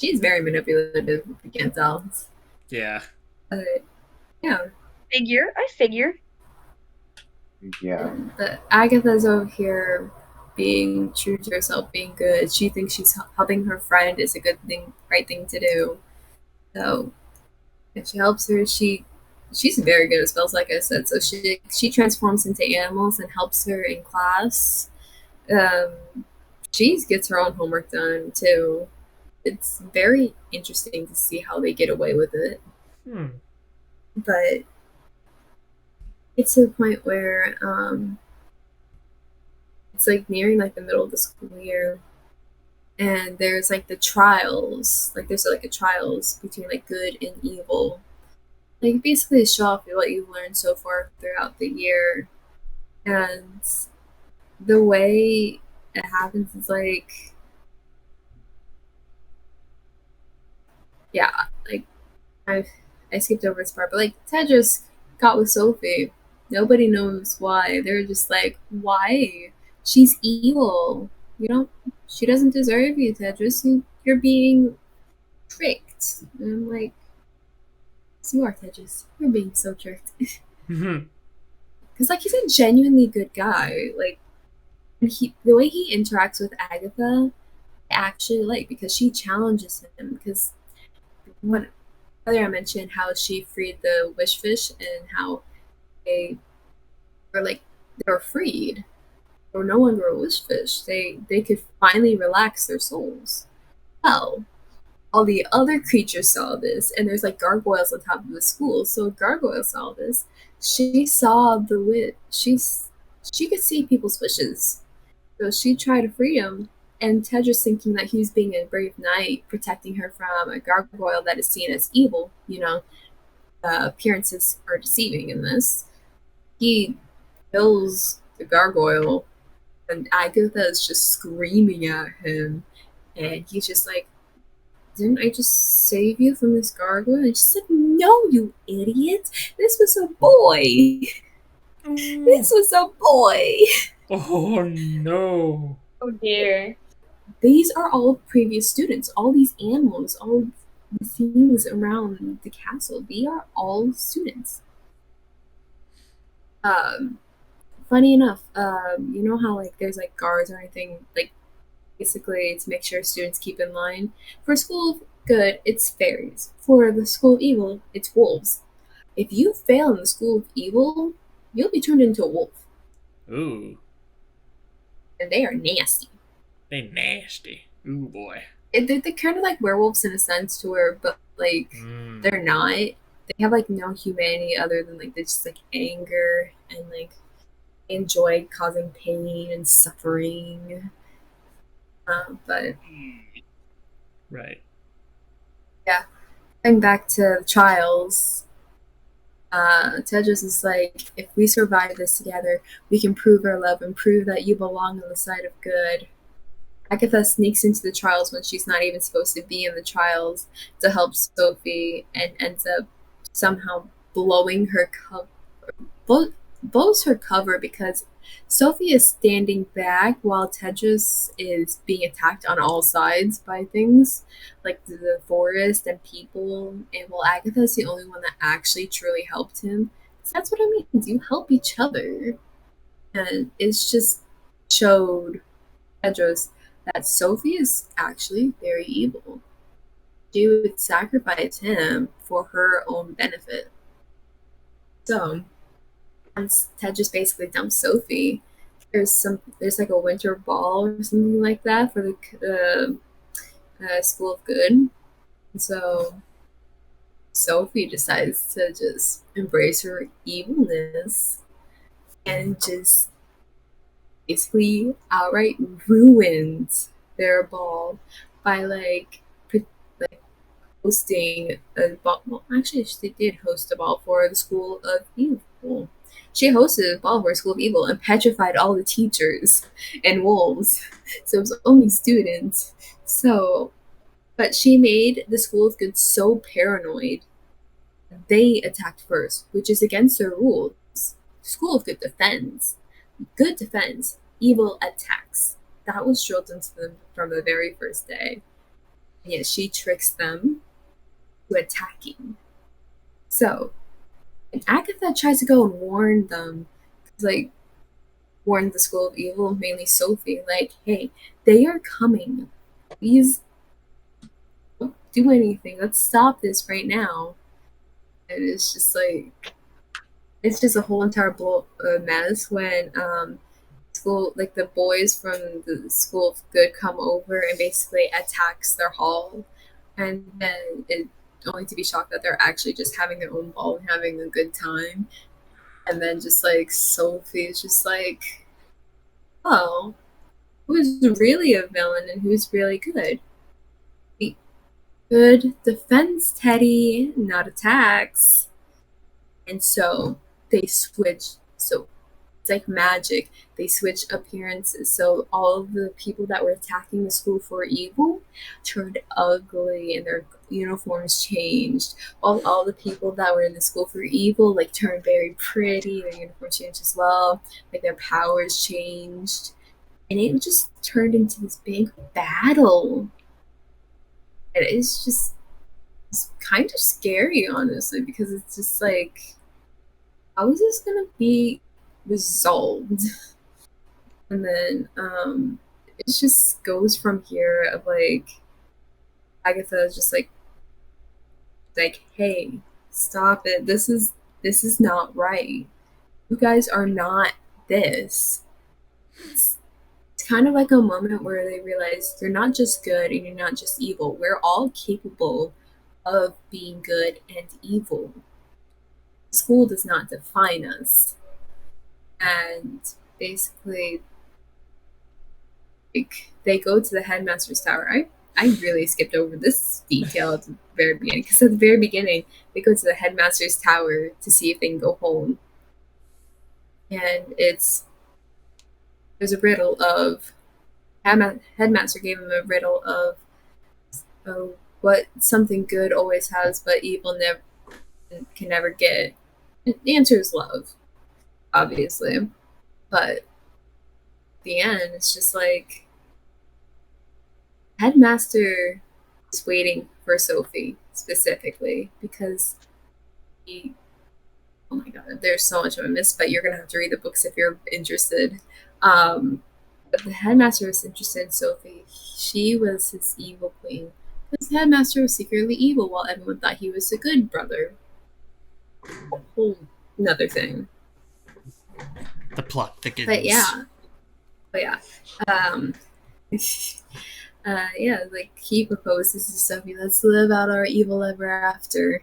She's very manipulative, if you can't tell. Yeah. Yeah. I figure. Yeah. But Agatha's over here being true to herself, being good. She thinks she's helping her friend is a good thing, right thing to do. So if she helps her, she's very good at spells, like I said. So she transforms into animals and helps her in class. She gets her own homework done too. It's very interesting to see how they get away with it. But it's to the point where it's like nearing like the middle of the school year, and there's like the trials. Like there's like a trials between like good and evil. Like basically show off what you've learned so far throughout the year, and the way it happens is like, yeah, like I skipped over this part, but like Tedros got with Sophie. Nobody knows why. They're just like, why? She's evil. She doesn't deserve you, Tedros. You're being tricked. And I'm like, you are, Tedros. You're being so tricked. Because like he's a genuinely good guy. Like the way he interacts with Agatha, I actually like, because she challenges him. Because earlier I mentioned how she freed the wish fish and how they were freed. Or no longer a wish fish. They could finally relax their souls. Well, all the other creatures saw this, and there's like gargoyles on top of the school. So gargoyles saw this. She saw the witch. She could see people's wishes, So she tried to free him, and Tedros, thinking that he was being a brave knight, protecting her from a gargoyle that is seen as evil, appearances are deceiving in this. He kills the gargoyle, and Agatha is just screaming at him, and he's just like, "Didn't I just save you from this gargoyle?" And she's like, "No, you idiot! This was a boy! This was a boy!" Oh no. Oh dear. These are all previous students. All these animals, all the things around the castle, they are all students. Funny enough, you know how like there's like guards or anything, like basically to make sure students keep in line. For School of Good, it's fairies. For the School of Evil, it's wolves. If you fail in the School of Evil, you'll be turned into a wolf. Ooh. And they are nasty. They nasty. Ooh boy. They're kind of like werewolves in a sense to where, but like they're not. They have like no humanity other than like they're just like anger and like enjoy causing pain and suffering. But right. yeah, going back to the trials, Tedros is like, if we survive this together, we can prove our love and prove that you belong on the side of good. Agatha sneaks into the trials when she's not even supposed to be in the trials to help Sophie, and ends up somehow blowing her blows her cover because Sophie is standing back while Tedros is being attacked on all sides by things like the forest and people. And while Agatha is the only one that actually truly helped him. So that's what it means. You help each other. And it's just showed Tedros that Sophie is actually very evil. She would sacrifice him for her own benefit. So once Ted just basically dumps Sophie, there's like a winter ball or something like that for the School of Good. And so Sophie decides to just embrace her evilness and just basically outright ruins their ball by like hosting a ball. Well, actually, she did host a ball for the School of Evil. She hosted a ball for School of Evil and petrified all the teachers and wolves. So it was only students. So, but she made the School of Good so paranoid. They attacked first, which is against their rules. School of Good defends. Good defends. Evil attacks. That was drilled into them from the very first day. And yet she tricks them to attacking. So, and Agatha tries to go and warn them, like, warn the School of Evil, mainly Sophie, like, hey, they are coming. Please don't do anything. Let's stop this right now. And it's just like, it's just a whole entire mess when the boys from the School of Good come over and basically attacks their hall, and then it only to be shocked that they're actually just having their own ball and having a good time. And then just like Sophie is just like, oh, who's really a villain and who's really good? The good defends Teddy, not attacks. And so they switch. So it's like magic. They switch appearances. So all of the people that were attacking the School for Evil turned ugly and their uniforms changed. While all the people that were in the School for Evil like turned very pretty. Their uniforms changed as well. Like their powers changed. And it just turned into this big battle. And it's kind of scary, honestly, because it's just like, how is this gonna be resolved? And then it just goes from here of like Agatha is just like, hey, stop it. This is not right. You guys are not this. It's kind of like a moment where they realize you're not just good and you're not just evil. We're all capable of being good and evil. School does not define us. And basically like they go to the headmaster's tower. I really skipped over this detail at the very beginning, because at the very beginning they go to the headmaster's tower to see if they can go home, and there's a riddle of headmaster gave him a riddle of what something good always has but evil can never get. The answer is love, obviously, but at the end it's just like headmaster is waiting for Sophie specifically because oh my god, there's so much of a miss, but you're gonna have to read the books if you're interested. But the headmaster was interested in Sophie. She was his evil queen. Because the headmaster was secretly evil while everyone thought he was a good brother. A whole another thing. The plot thickens. But yeah. Yeah, like he proposes to Sophie, let's live out our evil ever after.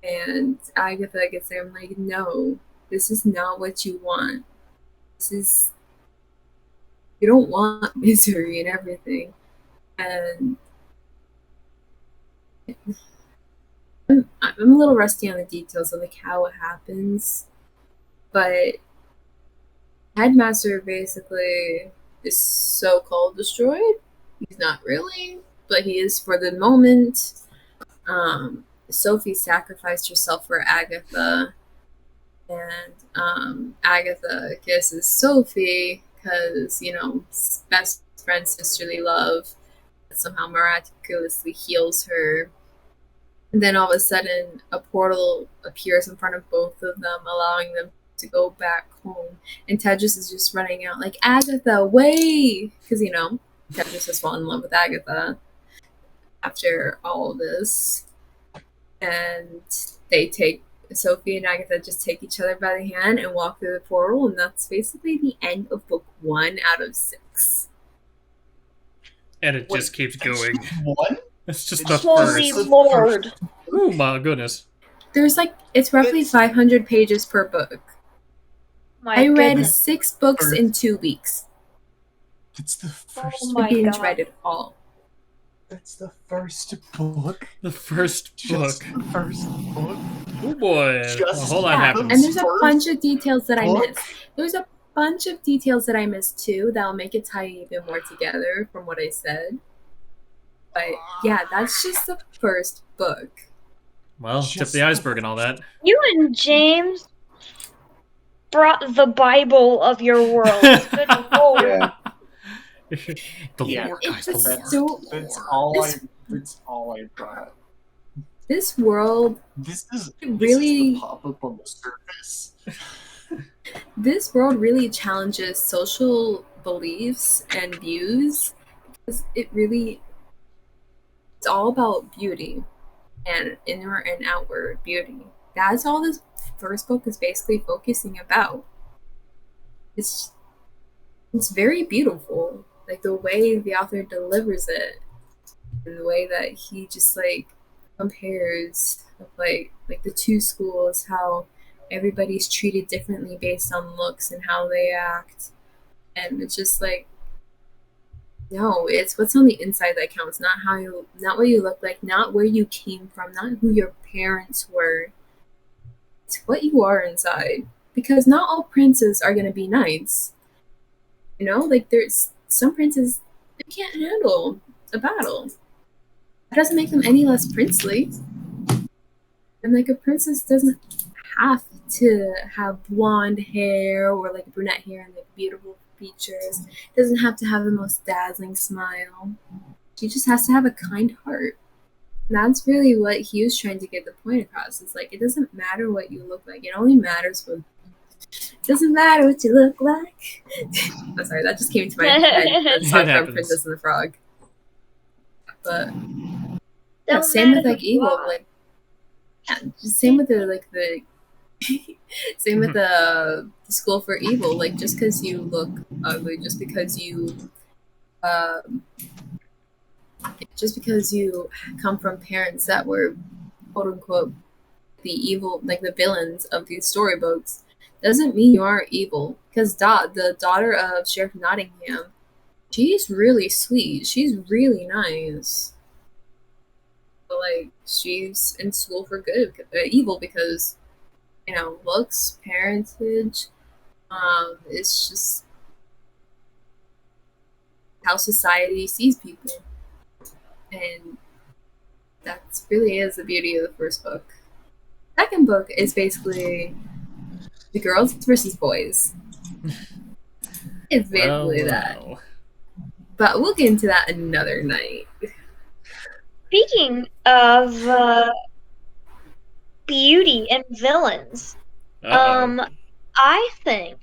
And Agatha gets there, I'm like, no, this is not what you want. You don't want misery and everything. And I'm a little rusty on the details of like how it happens, but Headmaster basically is so-called destroyed. He's not really, but he is for the moment. Sophie sacrificed herself for Agatha, and Agatha kisses Sophie because, best friend, sisterly love somehow miraculously heals her. And then all of a sudden, a portal appears in front of both of them, allowing them to go back home. And Tedros is just running out like, Agatha, wait! Because, Tedros has fallen in love with Agatha after all this. And Sophie and Agatha just take each other by the hand and walk through the portal, and that's basically the end of book 1 out of 6. And it just keeps going. One? It's just the Holy first. Lord. Oh my goodness. It's roughly 500 pages per book. I read 6 books in 2 weeks. It's the first. Oh my Binge God. read it all. That's the first book. The first Just book. the first book. Oh boy. Just A whole lot Yeah, happens. and there's a First bunch of details that I book? missed. There's a bunch of details that I missed too that'll make it tie even more together from what I said. But yeah, that's just the first book. Well, tip Just the iceberg and all that. You and James brought the Bible of your world. Good Lord. Yeah. The Yeah, lore, it's guys, the just lore. so- That's all I brought. This world This is really- the pop-up on the surface. really challenges social beliefs and views because it's all about beauty and inner and outward beauty. That's all this first book is basically focusing about. It's very beautiful, like the way the author delivers it, and the way that he just like compares like the two schools, how everybody's treated differently based on looks and how they act, and it's just like, no, it's what's on the inside that counts, not what you look like, not where you came from, not who your parents were. It's what you are inside, because not all princes are going to be knights. Like there's some princes that can't handle a battle. That doesn't make them any less princely. And like a princess doesn't have to have blonde hair or like brunette hair and like beautiful features. Doesn't have to have the most dazzling smile. She just has to have a kind heart. And that's really what he was trying to get the point across. It's like, it doesn't matter what you look like. It only matters what. It doesn't matter what you look like. I'm sorry, that just came to my head. That's It song from happens. Princess and the Frog. But Don't same with matter like who you evil, are. like just same with the same with the school for evil. Like just because you look ugly, just because you come from parents that were quote unquote the evil, like the villains of these storybooks, doesn't mean you aren't evil. Because the daughter of Sheriff Nottingham, she's really sweet. She's really nice. But, like, she's in school for good, evil because, looks, parentage, it's just how society sees people. And that really is the beauty of the first book. Second book is basically the girls versus boys. It's basically that. But we'll get into that another night. Speaking of beauty and villains, I think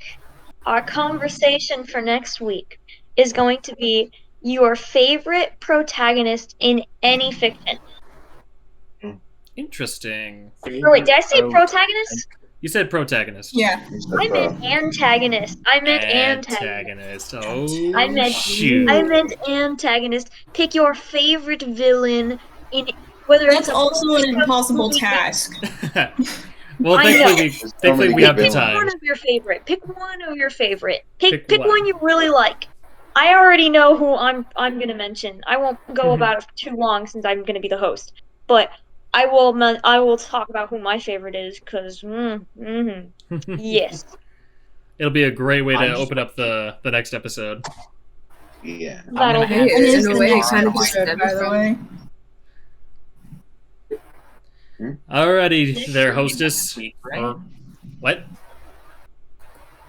our conversation for next week is going to be your favorite protagonist in any fiction. Interesting. Oh, wait, did I say protagonist? You said protagonist. Yeah. I meant antagonist. Antagonist. Oh, shoot. I meant antagonist. Pick your favorite villain in whether That's it's also an impossible task. Well, thankfully we have the time. Pick one of your favorite. Pick one of your favorite. Pick one. one you really like. I already know who I'm gonna mention. I won't go about it for too long since I'm gonna be the host. But I will talk about who my favorite is because yes. It'll be a great way to open up the next episode. Yeah. That'll be in a way, kind of just by the way. Alrighty, there, hostess. Week, right? Or what?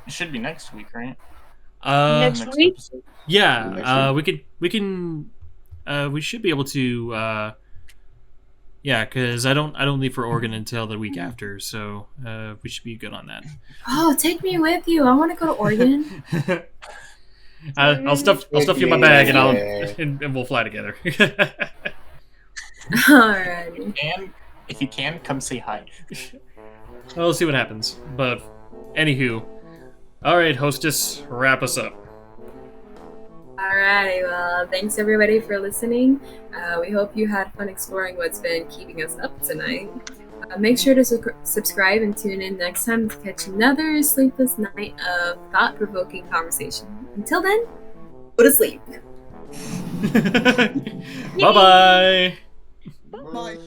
It should be next week, right? Next week? episode. Yeah. We should be able to. Yeah, because I don't leave for Oregon until the week after, so we should be good on that. Oh, take me with you. I want to go to Oregon. I'll stuff you in my bag and we'll fly together. Alrighty. And if you can, come say hi. We'll see what happens. But anywho, all right, hostess, wrap us up. Alrighty, well, thanks everybody for listening. We hope you had fun exploring what's been keeping us up tonight. Make sure to subscribe and tune in next time to catch another sleepless night of thought-provoking conversation. Until then, go to sleep. Bye-bye. Bye.